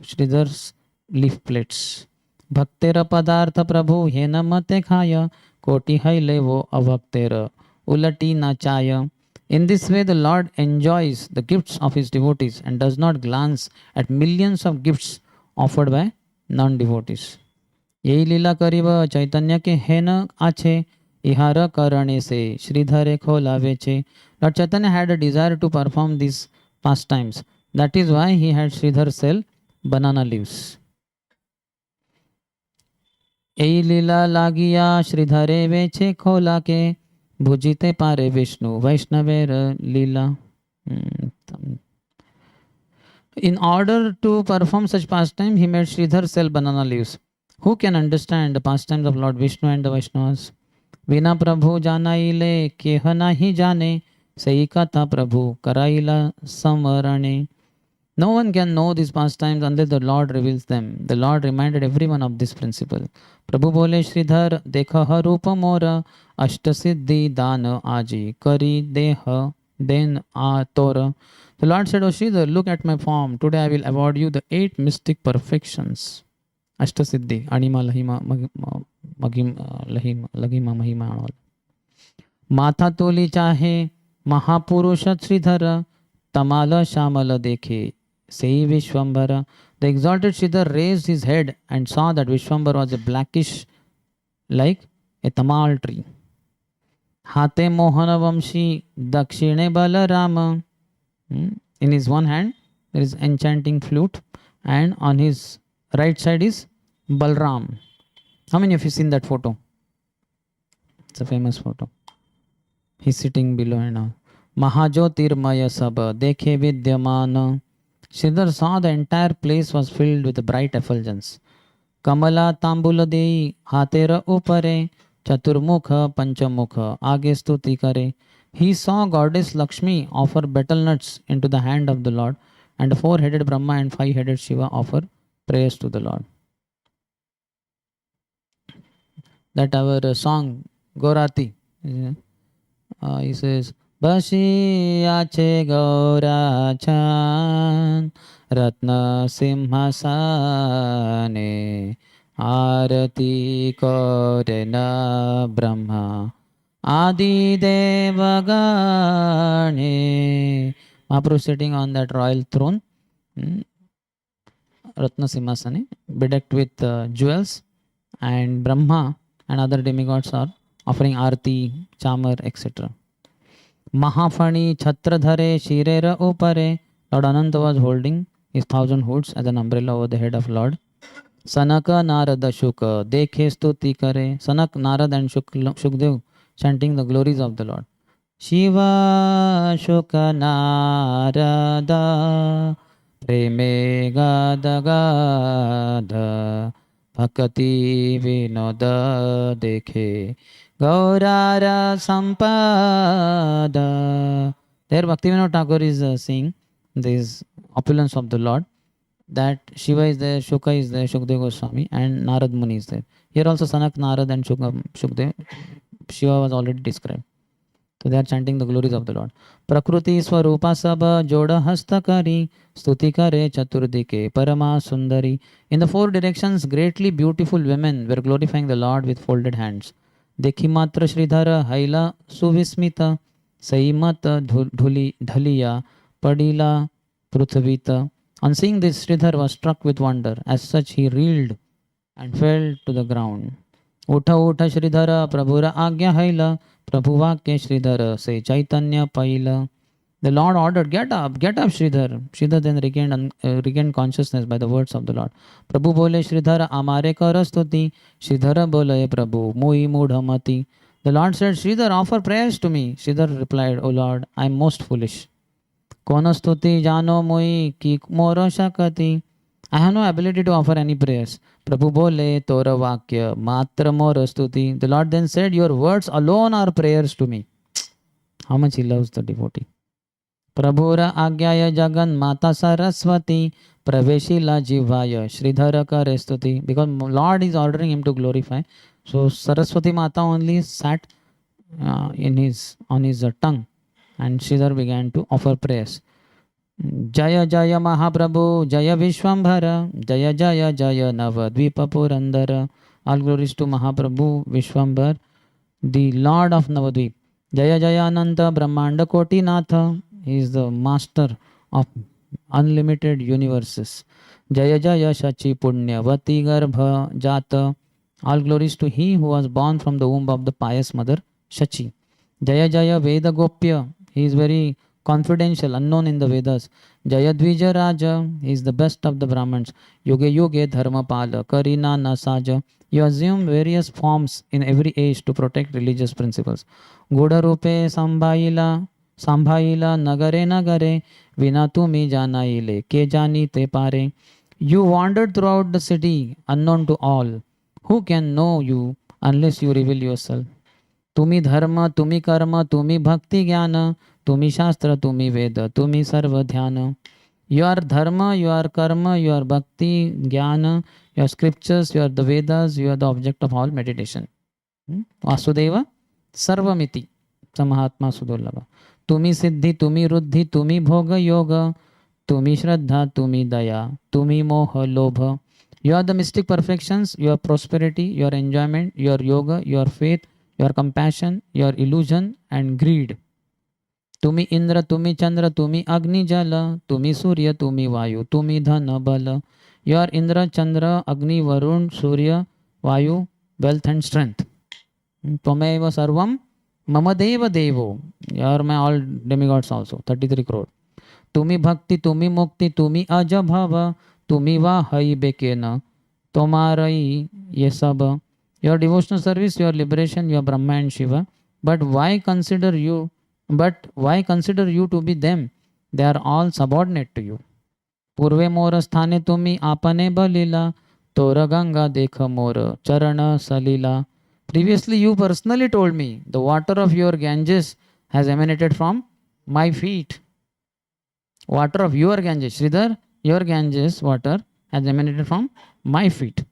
Sridhar's leaf plates. भक्तेर पदार्थ प्रभु हे न मते खाय, कोटि हैले वो अभक्तेर उलटी न चाय। In this way, the Lord enjoys the gifts of his devotees and does not glance at millions of gifts offered by non-devotees. यही लीला करीब चैतन्य के हेन आछे, इहार करणे से श्रीधरे खोलावे छे। Lord Chaitanya had a desire to perform these pastimes. That is why he had Sridhar sell banana leaves. यही लीला लागिया श्रीधरे वेचे खोला के, भुजिते पारे विष्णु वैष्णवेर लीला। In order to perform such pastime, he made Sridhar sell banana leaves. Who can understand the pastimes of Lord Vishnu and the Vaishnavas? Vina Prabhu janaile keh nahi jane, sei katha Prabhu karaila samarane. No one can know these pastimes unless the Lord reveals them. The Lord reminded everyone of this principle. Prabhu bole Sridhar dekha rupa mora, ashta siddhi dana aji kari deha den a tora. The Lord said, O Sridhar, look at my form. Today I will award you the 8 mystic perfections. Ashta siddhi, anima lahima lahima mahima. Matha toli chahe Mahapurusha Sridhara, tamala shamala dekhe sei Vishwambara. The exalted Sridhar raised his head and saw that Vishwambara was a blackish like a tamal tree. Hate Mohana Vamshi Dakshine Balarama. In his one hand there is enchanting flute, and on his right side is Balram. How many of you seen that photo? It's a famous photo. He's sitting below and all. Mahajyotirmaya Sabha Dekhe Vidyamana. Sridhar saw the entire place was filled with bright effulgence. Kamala Tambula Dei Hatera Upare Chaturmukha Panchamukha Age Stuti Kare. He saw goddess Lakshmi offer betel nuts into the hand of the Lord, and 4-headed Brahma and 5-headed Shiva offer prayers to the Lord. That our song Gaurati, he says, Bashi ache Gaurachan Ratna Simhasane Arati Korena Brahma Adi Devagane. Mahaprabhu sitting on that royal throne, Ratna Simhasane, bedecked with jewels, and Brahma and other demigods are offering arti, chamar, etc. Mahafani Chhatradhare Shirera Upare. Lord Ananta was holding his 1,000 hoods as an umbrella over the head of Lord. Sanaka Narada Shuka Dekhe Stuti Kare. Sanak, Narad and Shukdev chanting the glories of the Lord. Shiva Shuka Narada Preme Gada Gada Bhakati Vinoda Dekhe Gaurara Sampada. There Bhaktivinoda Thakur is saying this opulence of the Lord, that Shiva is there, Shuka is there, Shukdev Goswami, and Narad Muni is there. Here also Sanak, Narad and Shukdev, Shiva was already described. So they are chanting the glories of the Lord. Prakruti Swarupa Sabha Joda Hastakari Stuti Kare Chaturdike Parama Sundari. In the 4 directions, greatly beautiful women were glorifying the Lord with folded hands. Dekhi Matra Sridhara Haila Suvismita सैमत ढलिया padila pruthavita. On seeing this, Sridhar was struck with wonder. As such, he reeled and fell to the ground. उठ उठ श्रीधर प्रभुर आज्ञा hell प्रभु वाक्य श्रीधर से चैतन्य पैल. The Lord ordered, get up, Sridhar. Sridhar then regained consciousness by the words of the Lord. प्रभु बोले, श्रीधर आमारे कर स्तुति. श्रीधर बोले, प्रभु मुई मूढ़मति. The Lord said, Sridhar, offer prayers to me. Sridhar replied, O Lord, I am most foolish. कौन स्तुति जानो मुई की मोर शकति. I have no ability to offer any prayers. Prabhu bole tora vakya matra more stuti. The Lord then said, your words alone are prayers to me. How much he loves the devotee. Prabhura agyaya jagan mata saraswati praveshila jivaya Sridhara kare stuti. Because Lord is ordering him to glorify. So Saraswati Mata only sat on his tongue, and Sridhar began to offer prayers. जय जय महाप्रभु जय विश्वंभर जय जय जय Nabadwip Purandar. All glories to Mahaprabhu Vishwambar, the Lord of Navadvip. Jaya Jaya Ananta Brahmanda Koti Natha. He is the master of unlimited universes. Jaya Jaya Shachi Punyavati Garbha Jata. All glories to he who was born from the womb of the pious mother Shachi. Jaya Jaya Veda Gopya. He is very confidential, unknown in the Vedas. Jayadvija Raja is the best of the Brahmins. Yuge Yuge Dharmapala Karina Nasaja. You assume various forms in every age to protect religious principles. Goda Rupe Sambhaila Nagare Nagare Vinatumi Janaile Ke Jani Te Pare. You wandered throughout the city, unknown to all. Who can know you unless you reveal yourself? Tumi Dharma, Tumi Karma, Tumi Bhakti Jnana. Tumi Shastra, Tumi Veda, Tumi Sarva Dhyana. You are Dharma, you are Karma, you are Bhakti, Jnana, you are scriptures, you are the Vedas, you are the object of all meditation. Vasudeva Sarvamiti Samahatma Sudurlabha. Tumi Siddhi, Tumi Ruddhi, Tumi Bhoga Yoga, Tumi Shraddha, Tumi Daya, Tumi Moha Lobha. You are the mystic perfections, your prosperity, your enjoyment, your yoga, your faith, your compassion, your illusion and greed. Tumi Indra, Tumi Chandra, Tumi Agni Jala, Tumi Surya, Tumi Vayu, Tumi Dhana Bala. You are Indra, Chandra, Agni, Varun, Surya, Vayu, wealth and strength. Tvameva Sarvam, Mama Deva Devo. You are my all demigods also, 33 crore. Tumi Bhakti, Tumi Mukti, Tumi Aja Bhava, Tumi Vahai Bekena, Tomarai Yesaba. Your devotional service, your liberation, your Brahma and Shiva. But why consider you to be them? They are all subordinate to you. Purve mora sthane tumi apane balila, tora ganga dekha mora, charana salila. Previously you personally told me the water of your Ganges has emanated from my feet. Water of your Ganges, Sridhar, your Ganges water has emanated from my feet.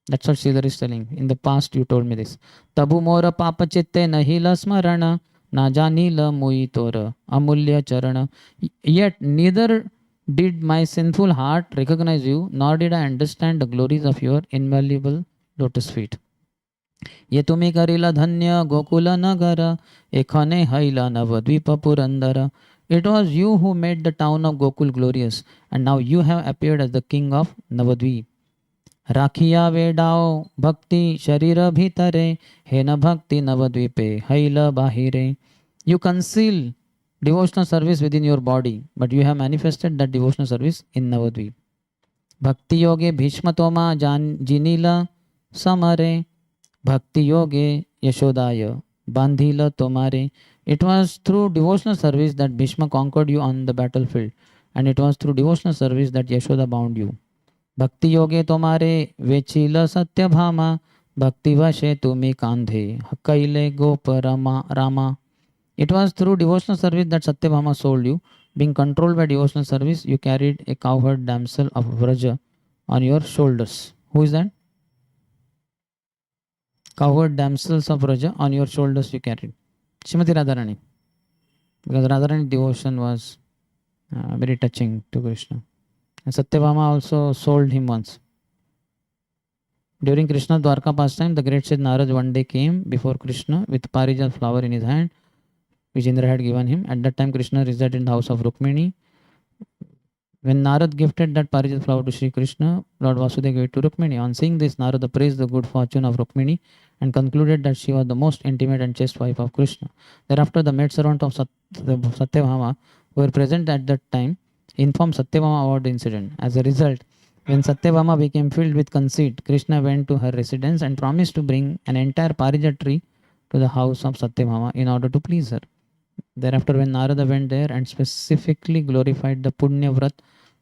That's what Sridhar is telling. In the past you told me this. Tabu mora papa chitte nahila smarana. Najanila Muitora Amulya Charana. Yet neither did my sinful heart recognize you, nor did I understand the glories of your invaluable lotus feet. Ye tumi karila dhanya Gokula Nagara, Ekhane Haila Navadvipa Purandara. It was you who made the town of Gokul glorious, and now you have appeared as the king of Navadvip. Rakhiya Vedao Bhakti Sharira Bhitare Hena Bhakti Navadvipe Haila Bahire. You conceal devotional service within your body, but you have manifested that devotional service in Navadvip. Bhakti Yoge Bhishma Toma Jinila Samare Bhakti Yoge Yashodaya Bandhila Tomare. It was through devotional service that Bhishma conquered you on the battlefield, and it was through devotional service that Yashoda bound you. भक्ति योगे तुम्हारे वेचिल सत्य भामा भक्ति वशे तुम्हें कांधे कैले गोप Rama. It was through devotional service that Satyabhama sold you. Being controlled by devotional service, you carried a cowherd damsel of Vraja on your shoulders. Who is that? Cowherd damsels of Vraja on your shoulders you carried. Srimati Radharani. Because Radharani devotion was very touching to Krishna. And Satyabhama also sold him once. During Krishna's Dwarka pastime, the great sage Narad one day came before Krishna with Parijat flower in his hand. which Indra had given him. At that time, Krishna resided in the house of Rukmini. When Narad gifted that Parijat flower to Sri Krishna, Lord Vasudeva gave it to Rukmini. On seeing this, Narada praised the good fortune of Rukmini and concluded that she was the most intimate and chaste wife of Krishna. Thereafter, the maidservant of Satyabhama, who were present at that time, informed Satyabhama about the incident. As a result, when Satyabhama became filled with conceit, Krishna went to her residence and promised to bring an entire Parijat tree to the house of Satyabhama in order to please her. Thereafter, when Narada went there and specifically glorified the Punya Vrat,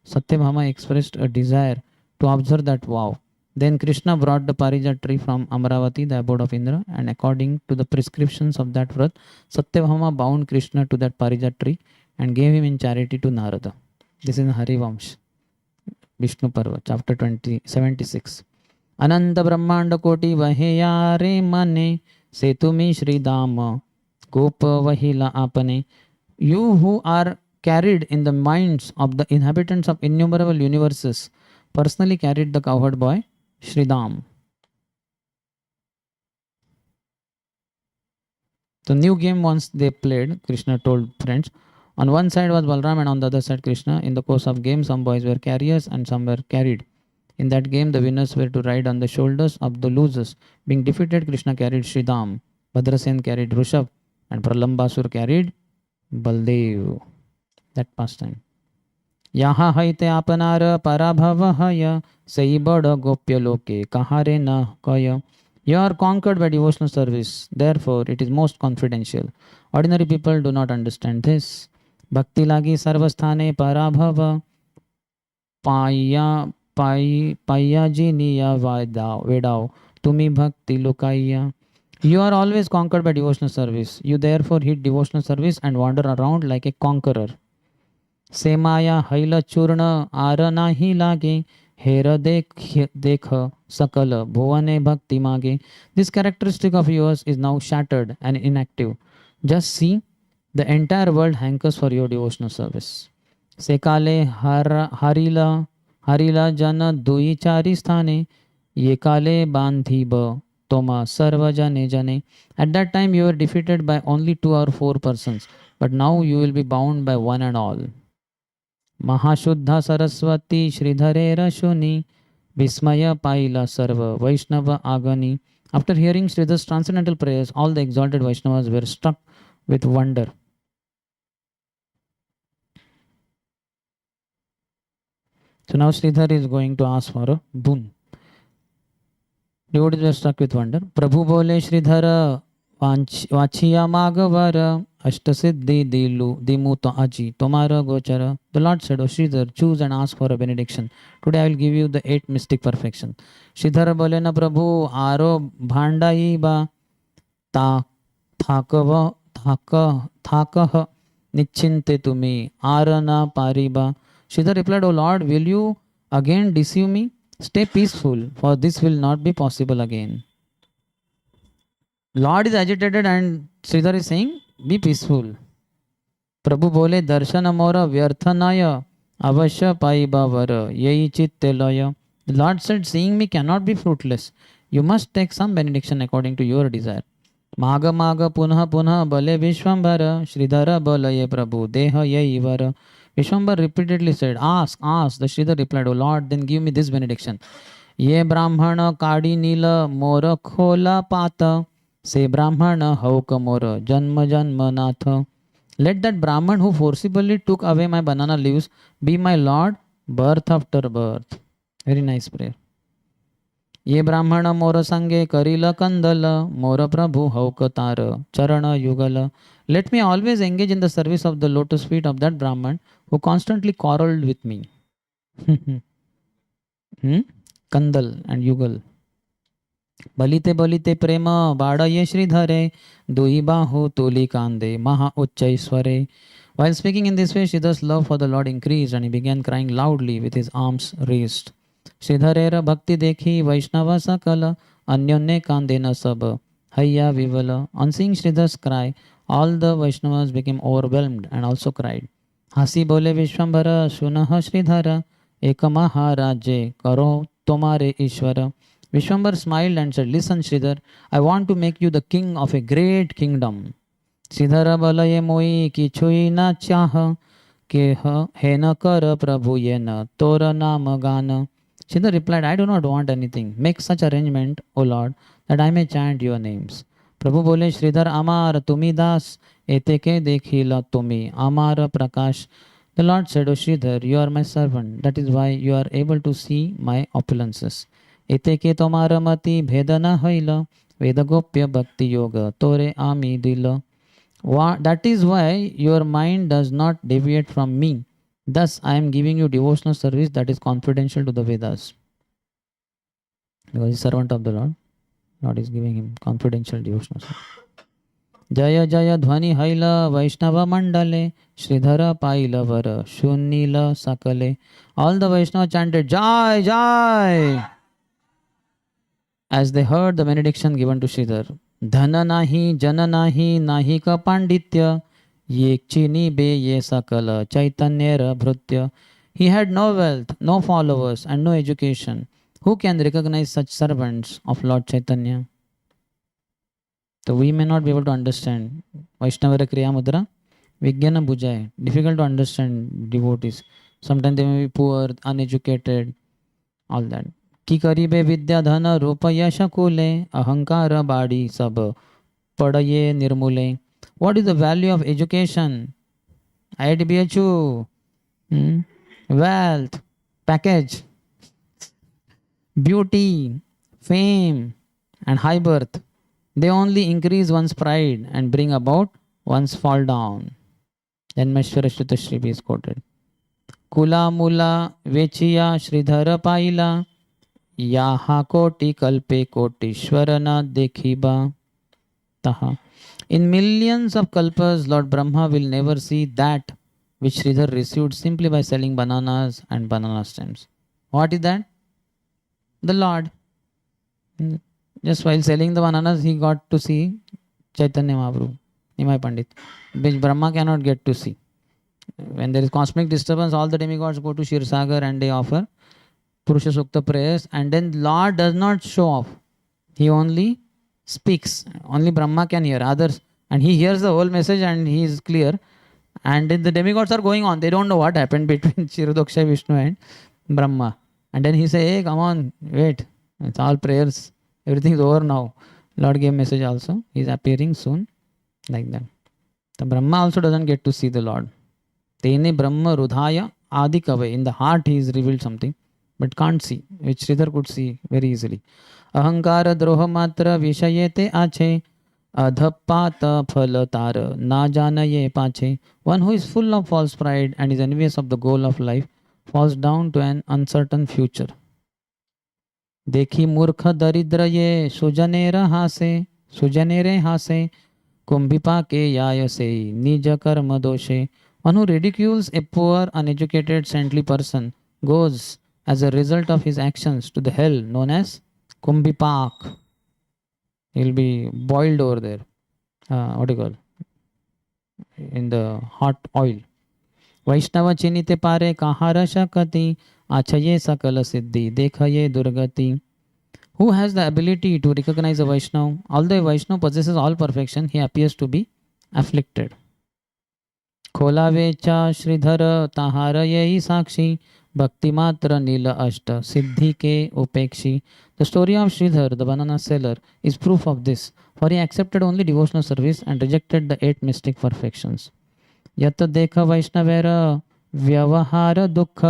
Satyabhama expressed a desire to observe that vow. Then Krishna brought the Parijat tree from Amaravati, the abode of Indra, and according to the prescriptions of that Vrat, Satyabhama bound Krishna to that Parijat tree and gave him in charity to Narada. This is in Harivamsh, Vishnu Parva, chapter 76. Ananta Brahmanda Koti Vaheyare Mane Setumi Shri Dama Gopa Vahila Apane. You who are carried in the minds of the inhabitants of innumerable universes personally carried the cowherd boy Shridam. The new game once they played, Krishna told friends. On one side was Balram and on the other side Krishna. In the course of game, some boys were carriers and some were carried. In that game, the winners were to ride on the shoulders of the losers. Being defeated, Krishna carried Shridam, Bhadrasen carried Rushabh, and Pralambasur carried Baldev. That pastime. Yaha haite apanara parabhavahaya saibada gopya loke kahare na kaya. You are conquered by devotional service. Therefore, it is most confidential. Ordinary people do not understand this. Bhakti lagi sarvasthane parabhava paya payaji niya vedao tumi bhakti lokaya. You are always conquered by devotional service. You therefore hit devotional service and wander around like a conqueror. Semaya haila churna ara nahi lage hera dekha sakala bhuvane bhakti mage. This characteristic of yours is now shattered and inactive. Just see, the entire world hankers for your devotional service. Sekale harila jana dui chari sthane ye kale bandhiba toma sarva jane jane. At that time you were defeated by only 2 or 4 persons, but now you will be bound by one and all. Mahashuddha Saraswati Sridhare Rashuni Vismaya Paila Sarva Vaishnava Agani. After hearing Sridhar's transcendental prayers, all the exalted Vaishnavas were struck with wonder. So now Sridhar is going to ask for a boon. Devotees were struck with wonder. Prabhu bole Sridhara Vachiya Magavara Ashtasiddhi Dimuta Aji Tomara Gochara. The Lord said, O Sridhar, choose and ask for a benediction. Today I will give you the 8 mystic perfection. Sridhara bole na Prabhu Aro Bhandai ba Thakah Nichinte tumi Arana Pariba. Sridhar replied, O Lord, will you again deceive me? Stay peaceful, for this will not be possible again. Lord is agitated and Sridhar is saying, be peaceful. Prabhu bole darshana mora vyarthanaya avasya paiba vara yei chitte laya. The Lord said, seeing me cannot be fruitless. You must take some benediction according to your desire. Maga maga punha punha bale Vishwambara Sridhara balaye Prabhu deha yei vara. Vishwambar repeatedly said, ask, ask. The Sridhar replied, O Lord, then give me this benediction. Ye brahmana kadi nila mora khola pata se brahmana hauka mora janma janma natha. Let that Brahman who forcibly took away my banana leaves be my Lord birth after birth. Very nice prayer. Ye brahmana mora sange karila kandala mora prabhu haukatara charana yugala. Let me always engage in the service of the lotus feet of that Brahman who constantly quarreled with me. Kandal and Yugal. Balite balite prema badaye Sridhare dui bahu tuli kande maha uchchaisware. While speaking in this way, Sridhar's love for the Lord increased and he began crying loudly with his arms raised. Sridharera bhakti dekhi Vaishnava sakala anyonne kandena sab hayya vivala. On seeing Sridhar's cry, all the Vaishnavas became overwhelmed and also cried. Hasi bole Vishwambara sunaha Sridhara ekamaha rajye karo tomare Ishvara. Vishwambar smiled and said, listen Sridhar, I want to make you the king of a great kingdom. Shridhar बलये मोई किछुई न चाह, के हे न कर प्रभु ये न तोर नाम गान. Sridhar replied, I do not want anything. Make such arrangement, O Lord, that I may chant your names. प्रभु बोले, श्रीधर अमार तुम्ही दास, एते के देखिल तुम्ही अमार प्रकाश. The Lord said, O Sridhar, you are my servant. That is why you are able to see my opulences. एते के तुम्हार मति भेद न होइल, वेद गोप्य भक्ति योग तोरे आमी दिल. That is why your mind does not deviate from me. Thus, I am giving you devotional service that is confidential to the Vedas. Because he is servant of the Lord, Lord is giving him confidential devotional service. जय जय ध्वनि hell वैष्णव मंडले, Shridhar pile वर शून्नील सकले. All the Vaishnava chanted Jai Jai as they heard the benediction given to Sridhar. धन नाही जन नाही नाही का पांडित्य, ये चिनी बे ये सकल चैतन्य भृत्य. He had no wealth, no followers, and no education. Who can recognize such servants of Lord Chaitanya? So we may not be able to understand. Vaishnava Kriya Mudra, Vijnana Bhujaya. Difficult to understand devotees. Sometimes they may be poor, uneducated, all that. कि करीबे विद्या धन रूप यश कुले, अहंकार बाड़ी सब पड़ये निर्मूले. What is the value of education? IIT wealth, package, beauty, fame, and high birth. They only increase one's pride and bring about one's fall down. Then Meshwara Shrutashri is quoted. Kula mula vechiya Sridhara paila, yaha koti kalpe kotishwarana dekhiba taha. In millions of kalpas, Lord Brahma will never see that which Sridhar received simply by selling bananas and banana stems. What is that? The Lord. Just while selling the bananas, he got to see Chaitanya Mahaprabhu, Nimai Pandit, which Brahma cannot get to see. When there is cosmic disturbance, all the demigods go to Shirsagar and they offer Purusha Sukta prayers, and then Lord does not show off. He only speaks. Only Brahma can hear. Others, and he hears the whole message and he is clear. And then the demigods are going on. They don't know what happened between Kshirodaksha Vishnu and Brahma. And then he say, hey, come on, wait. It's all prayers. Everything is over now. Lord gave message also. He is appearing soon. Like that. The Brahma also doesn't get to see the Lord. Tene Brahma Rudhaya Adi Kave. In the heart he is revealed something, but can't see, which Sridhar could see very easily. Ahankara droha matra vishayete ache, adhapata phalatara na janaye pache. One who is full of false pride and is envious of the goal of life falls down to an uncertain future. देखी मूर्ख दरिद्र ये सुजनेरे हासे कुंभिपा के याय से निज कर्म दोषे. One who ridicules a poor, uneducated, saintly person goes as a result of his actions to the hell known as Kumbhipak. He'll be boiled over there. What do you call? In the hot oil. Vaishnava chinite pare kahara shakati, achaye sakala siddhi dekhaye durgati. Who has the ability to recognize a Vaishnava? Although a Vaishnava possesses all perfection, he appears to be afflicted. खोलावेचा Shridhar ताहार यही साक्षी, भक्ति मात्र नील अष्ट सिद्धि के उपेक्षी. The story of Sridhar, the banana seller, is proof of this, for he accepted only devotional service and rejected the 8 mystic perfections. यत देख वैष्णवेर व्यवहार दुख,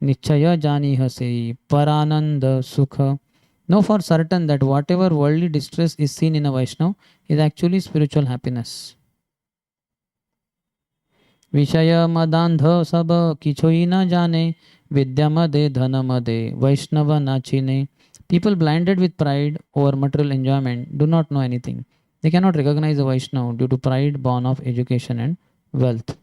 निश्चय जानी हसे परानंद सुख. Know for certain that whatever worldly distress is seen in a Vaishnava is actually spiritual happiness. विषय मदांध सब किछुई न जाने, विद्या मदे धन मदे वैष्णव नाचिने. People blinded with pride over material enjoyment do not know anything. They cannot recognize a Vaishnava due to pride born of education and wealth.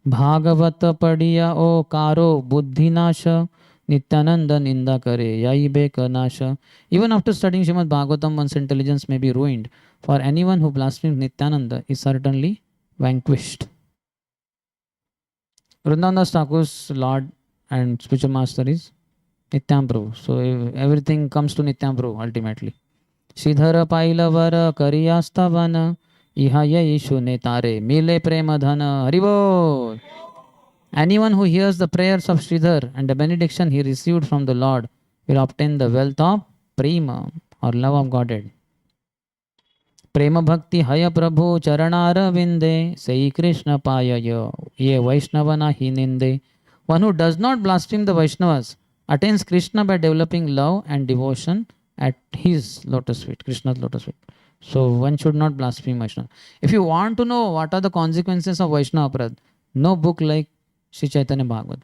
Bhagavat पढ़िया ओ कारो बुद्धि नाश, Nityananda ninda kare yai beka nasha. Even after studying Srimad Bhagavatam, one's intelligence may be ruined, for anyone who blasphemes Nityananda is certainly vanquished. Vrindavan Thakur's Lord and spiritual master is Nityam Prabhu. So everything comes to Nityam Prabhu ultimately. Shridhar पाइलवर करिया स्तवन इहा यीशु ने तारे मिले प्रेम धन हरि बोल. Anyone who hears the prayers of Sridhar and the benediction he received from the Lord will obtain the wealth of prema or love of Godhead. प्रेम भक्ति हय प्रभु चरणार विंदे सई कृष्ण पाय ये वैष्णव नाही निंदे. One who does not blaspheme the Vaishnavas attains Krishna by developing love and devotion at his lotus feet, Krishna's lotus feet. So one should not blaspheme Vaishnava. If you want to know what are the consequences of Vaishnava Aparad, no book like Sri Chaitanya Bhagavad.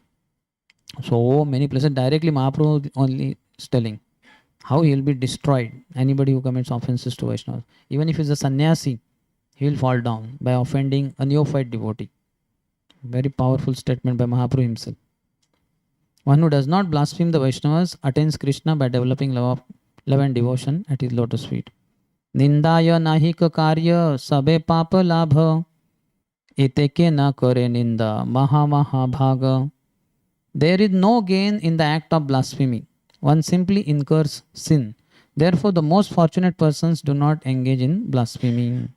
So many places directly Mahaprabhu only is telling how he will be destroyed. Anybody who commits offenses to Vaishnavas, even if he is a sannyasi, he will fall down by offending a neophyte devotee. Very powerful statement by Mahaprabhu himself. One who does not blaspheme the Vaishnavas attains Krishna by developing love and devotion at his lotus feet. Nindaya nahi ka karya sabe papa labha eteke na kare ninda maha maha bhaga. There is no gain in the act of blasphemy. One simply incurs sin. Therefore, the most fortunate persons do not engage in blasphemy.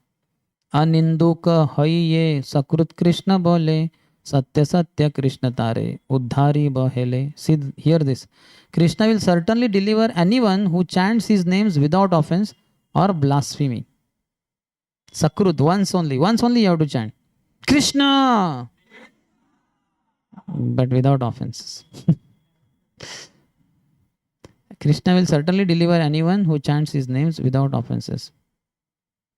Aninduka haiye sakrut Krishna bole satya satya Krishna tare uddhari bahele. See, hear this. Krishna will certainly deliver anyone who chants his names without offense or blasphemy. Sakrut, once only you have to chant Krishna, but without offenses. Krishna will certainly deliver anyone who chants his names without offenses.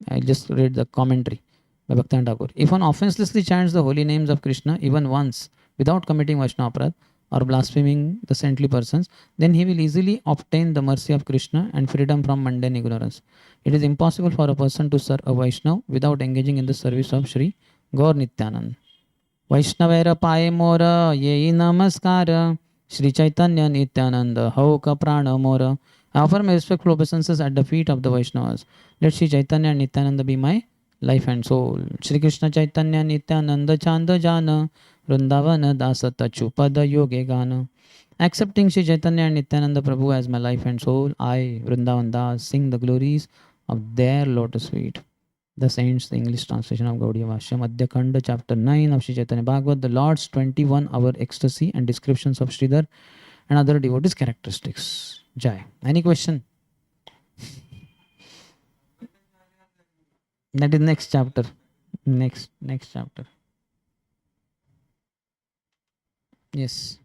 I'll just read the commentary by Bhaktivinoda Thakur. If one offenselessly chants the holy names of Krishna even once without committing Vaishnava aparadh or blaspheming the saintly persons, then he will easily obtain the mercy of Krishna and freedom from mundane ignorance. It is impossible for a person to serve a Vaishnava without engaging in the service of Sri Gaur Nityanand. Vaishnavera paye mora yei namaskara Sri Chaitanya Nityananda Hauka Prana Mora. I offer my respectful obeisances at the feet of the Vaishnavas. Let Sri Chaitanya and Nityananda be my life and soul. Sri Krishna Chaitanya Nityananda Chanda Jana Vrindavana Dasata Chupada Yoge Gana. Accepting Sri Chaitanya and Nityananda Prabhu as my life and soul, I, Vrindavan Das, sing the glories of their lotus feet. The Saints, the English translation of Gaudiya Vashyam, Adya Khanda, chapter 9 of Sri Chaitanya Bhagavad, the Lord's 21-hour ecstasy and descriptions of Sridhar and other devotees' characteristics. Jai. Any question? That is next chapter. Next chapter. Yes.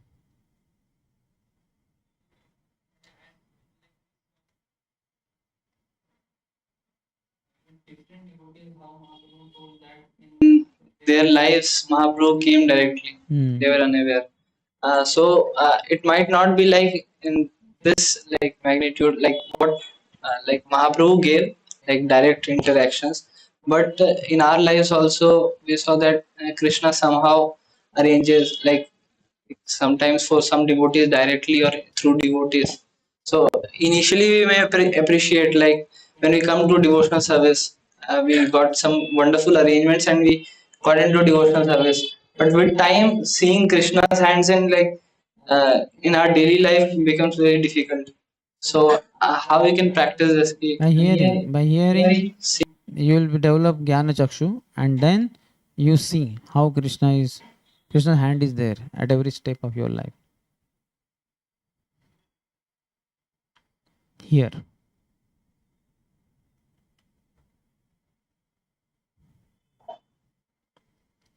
Their lives, Mahaprabhu came directly. They were unaware. So it might not be like in this like magnitude, like what like Mahaprabhu gave, like direct interactions. But in our lives also, we saw that Krishna somehow arranges, like sometimes for some devotees directly or through devotees. So initially we may appreciate, like when we come to devotional service, we got some wonderful arrangements and we got into devotional service. But with time, seeing Krishna's hands in, like in our daily life becomes very difficult. So how we can practice this? By hearing, you will develop Jnana Chakshu, and then you see how Krishna's hand is there at every step of your life. Here.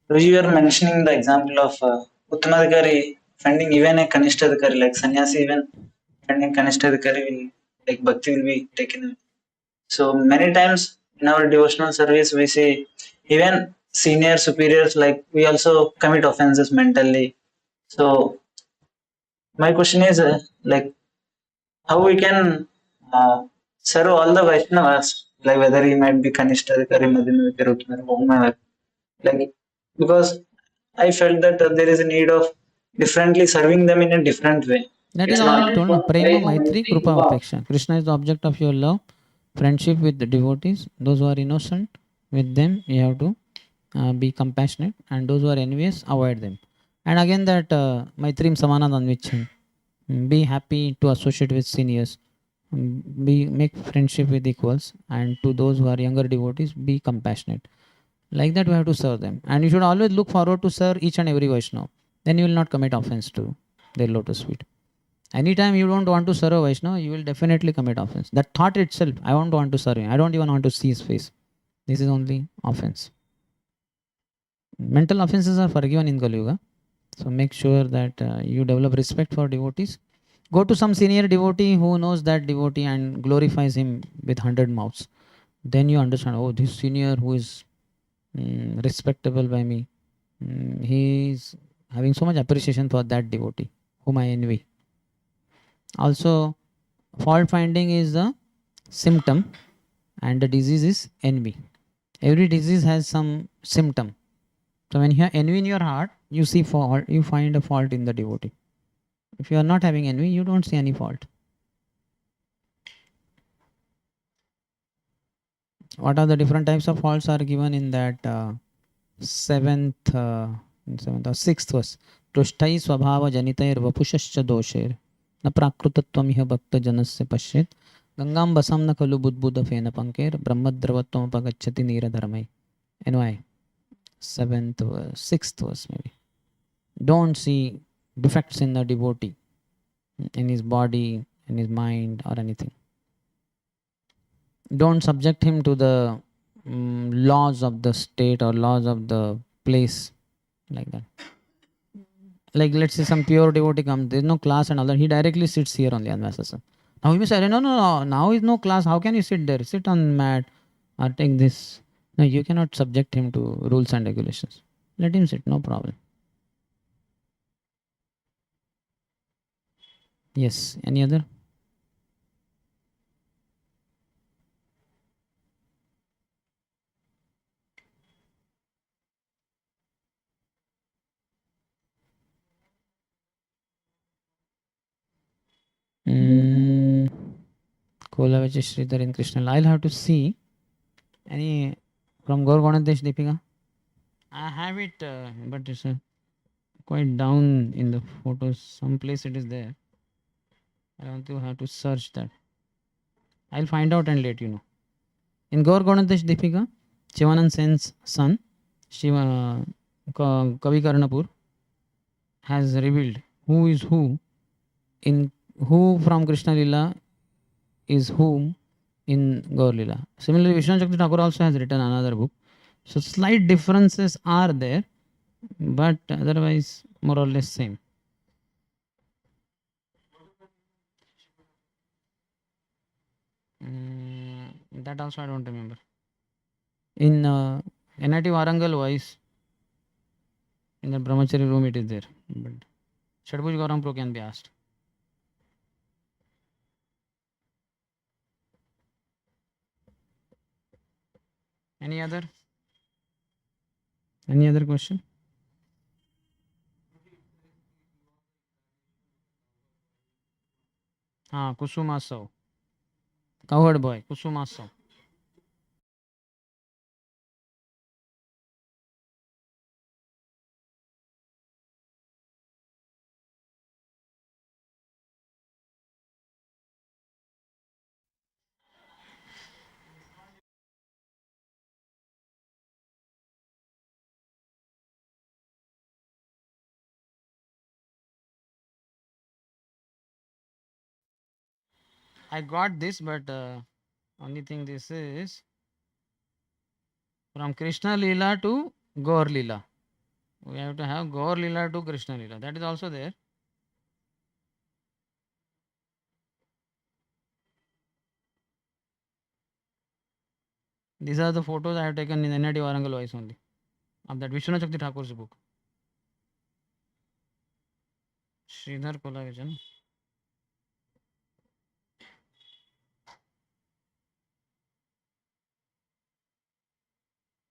So you are mentioning the example of Uttamadhikari finding even a Kanishtadhikari, like sannyasi even finding Kanishtadhikari will, like bhakti will be taken away. So many times in our devotional service we see even senior superiors, like we also commit offenses mentally. So my question is like how we can serve all the Vaishnavas, like whether he might be Kanishtadhikari, Madhyamikari, Uttmadhikari, whomever. Like, because I felt that there is a need of differently serving them in a different way. That is already told. No? Prema, Maitri, Krupa, Apeksha. Krishna is the object of your love, friendship with the devotees. Those who are innocent, with them you have to be compassionate, and those who are envious, avoid them. And again that Maitrim Samana Danvicham. Be happy to associate with seniors. make friendship with equals, and to those who are younger devotees, be compassionate. Like that, we have to serve them, and you should always look forward to serve each and every Vaishnava. Then you will not commit offense to their lotus feet. Anytime you don't want to serve a Vaishnava, you will definitely commit offense. That thought itself, I don't want to serve him. I don't even want to see his face. This is only offense. Mental offenses are forgiven in Kali Yuga. So make sure that you develop respect for devotees. Go to some senior devotee who knows that devotee and glorifies him with 100 mouths. Then you understand, oh, this senior who is respectable by me, he is having so much appreciation for that devotee whom I envy. Also, fault finding is the symptom and the disease is envy. Every disease has some symptom. So when you have envy in your heart, you see fault, you find a fault in the devotee. If you are not having envy, you don't see any fault. What are the different types of faults are given in that seventh or sixth verse? Tushtai swabhava janitair vapushascha dosher na prakrutatvam bhakta janasya pashyet gangam basam na kalu budbuddha fena panker brahmadravatvam pagacchati nira dharmai. NY seventh verse, sixth verse maybe. Don't see defects in the devotee, in his body, in his mind or anything. Don't subject him to the laws of the state or laws of the place, like that. Like let's say some pure devotee comes, there's no class and all that, he directly sits here only on Vyasa. Now he may say, no, now is no class, how can you sit there? Sit on mat or take this. No, you cannot subject him to rules and regulations. Let him sit, no problem. Yes, any other? Kolavich Sridhar in Krishna. I'll have to see. Any from Gaur Ganadesh Deepika? I have it, but it's quite down in the photos. Some place it is there. I want to have to search that. I'll find out and let you know. In Gaur Ganadesh Deepika, Shivanand Sen's son, Shiva Kavi Karnapur, has revealed who is who in who from Krishna Lila is whom in Gaur Lila. Similarly, Vishnu Chakti Thakur also has written another book. So slight differences are there, but otherwise more or less same. That also I don't remember. In NIT Warangal voice, in the Brahmachari room it is there. But Shadbhuj Gauram Pro can be asked. Any other question? Kusuma Sav. Cowherd boy, Kusuma Sav. I got this, but only thing this is from Krishna Lila to Gaur Lila. We have to have Gaur Lila to Krishna Lila. That is also there. These are the photos I have taken in NIT Warangal voice only of that Vishnu Chakti Thakur's book. Sridhar Kolavijan.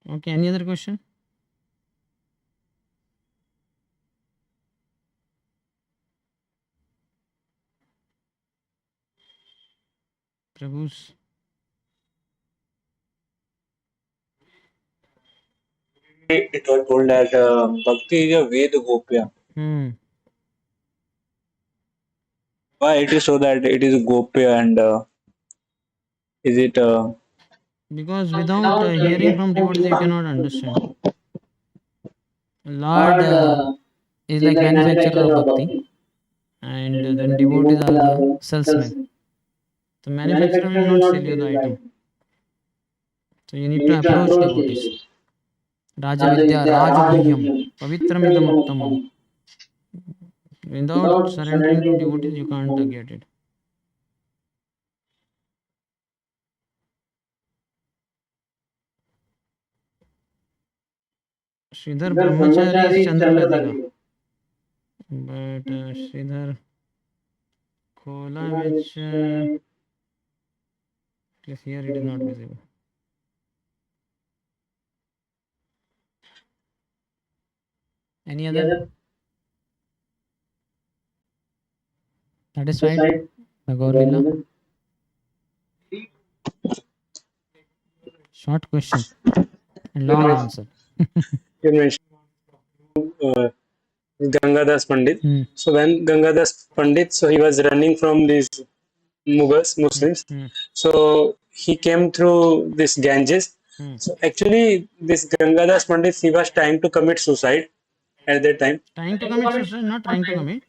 Okay, any other question? Prabhu's. It was told that Bhakti is a Ved Gopya. Why it is so that it is Gopya and Is it Because without hearing from devotees, you cannot understand. Lord is like manufacturer of bhakti, and then devotees are the salesmen. The manufacturer will not sell you the item. So you need to approach devotees. Raja Vidya, Raj Guhyam, Pavitramidam Uttamam. Without surrendering to devotees, you can't get it. Sridhar Brahmachari is Chandraladika. But Sridhar Khola, which yes, here it is not visible. Any other? Satisfied? Gaur Lila? Short question and long answer. you mentioned Gangadas Pandit? Hmm. So when Gangadas Pandit, so he was running from these Mughals, Muslims. So he came through this Ganges. So actually, this Gangadas Pandit, he was trying to commit suicide at that time. Trying to commit suicide, not trying to commit.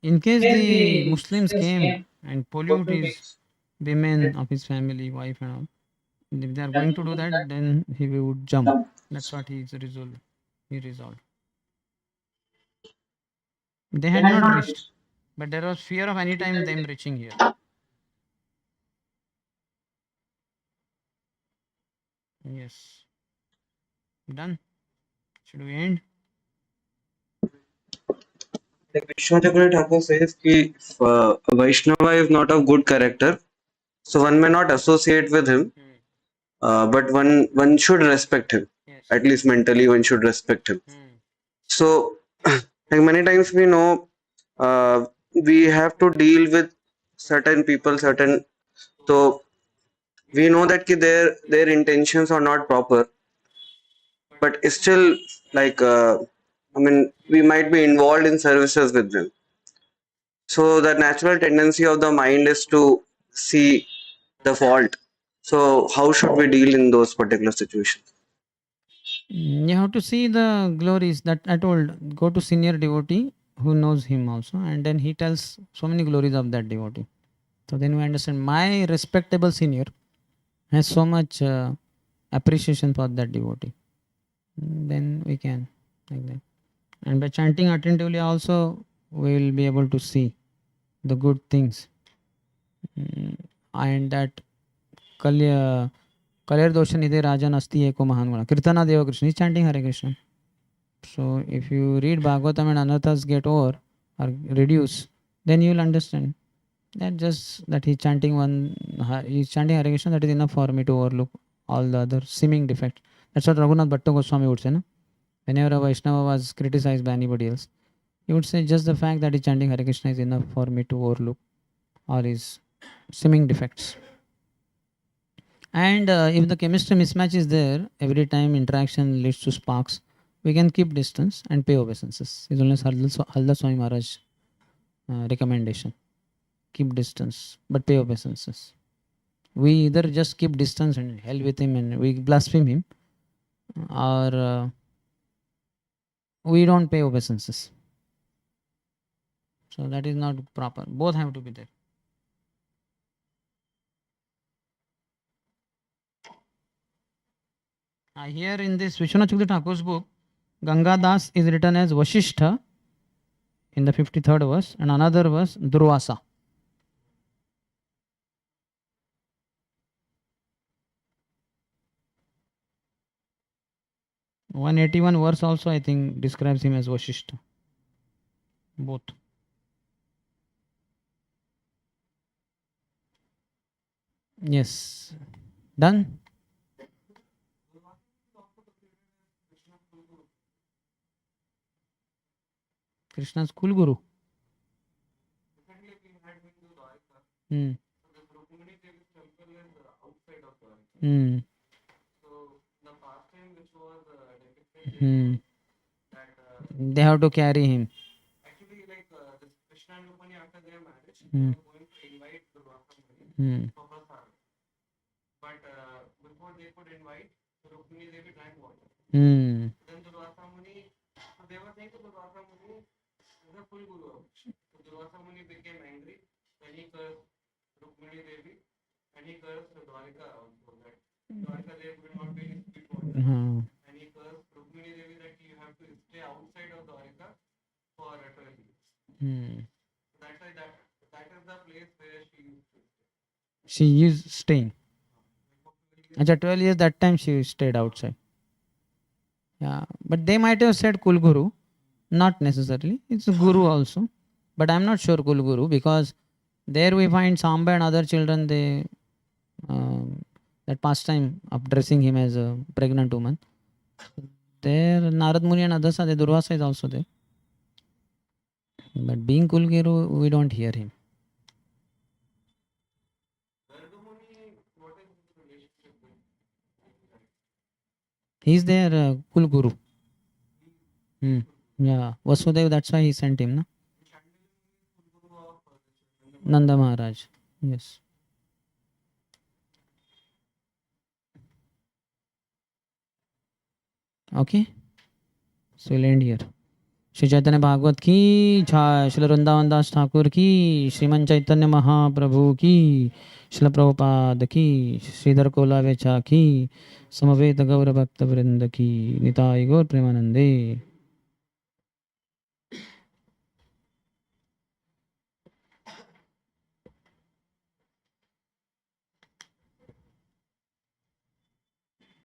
In case the Muslims came and pollute his women of his family, wife and all, if they are going to do that, then he would jump. That's what he resolved. He resolved. They had not reached, but there was fear of any time them reaching here. Yes. Done. Should we end? Like Vishwanath Thakur says, कि if a Vaishnava is not of good character, so one may not associate with him, but one should respect him. Yes. At least mentally, one should respect him. So, like many times we know, we have to deal with certain people, certain. So we know that ki their intentions are not proper, but still, like I mean, we might be involved in services with them. So the natural tendency of the mind is to see the fault. So how should we deal in those particular situations? You have to see the glories that I told. Go to senior devotee who knows him also, and then he tells so many glories of that devotee. So then we understand my respectable senior has so much appreciation for that devotee. Then we can like that. And by chanting attentively also we will be able to see the good things. And that Kalya Kalyar Dosha Nidhe Rajan Asti Eko Mahan Guna. Kirtana Deva Krishna is chanting Hare Krishna. So if you read Bhagavatam and anarthas get over or reduce, then you will understand. That just that he's chanting he's chanting Hare Krishna, that is enough for me to overlook all the other seeming defects. That's what Raghunath Bhatta Goswami would say, no? Whenever a Vaishnava was criticized by anybody else, he would say just the fact that he's chanting Hare Krishna is enough for me to overlook all his seeming defects. And if the chemistry mismatch is there, every time interaction leads to sparks, we can keep distance and pay obeisances. It's only Halda Swami Maharaj recommendation. Keep distance, but pay obeisances. We either just keep distance and hell with him and we blaspheme him, or we don't pay obeisances. So that is not proper. Both have to be there. Here in this Vishwanath Chakravarti Thakur's book, Ganga Das is written as Vasishtha in the 53rd verse, and another verse Durvasa. One 81 verse also I think describes him as Vasishtha. Both. Yes. Done? Krishna's Kul Guru. Hmm. Hmm. Hmm. They have to carry him. Hmm. Hmm. Hmm. हाँ. Hmm. She is staying. Acha, 12 years that time she stayed outside. Yeah, but they might have said Kulguru, not necessarily. It's Guru also, but I'm not sure Kulguru because there we find Samba and other children. They that pastime of dressing him as a pregnant woman. There Narad Muni and others are there. Durvasa is also there. But being Kulguru, we don't hear him. He's their Kulguru. Yeah, Vasudev, that's why he sent him, no? Nanda Maharaj. Yes. Okay. So we'll end here. Shri Chaitanya Bhagavat की जय, श्री वृंदावन दास ठाकुर की, श्रीमन चैतन्य महाप्रभु की, श्रील प्रभुपाद की, श्रीधर कोलावेचा की, समवेत गौर भक्त वृंद की, निताय गौर प्रेमानंदे।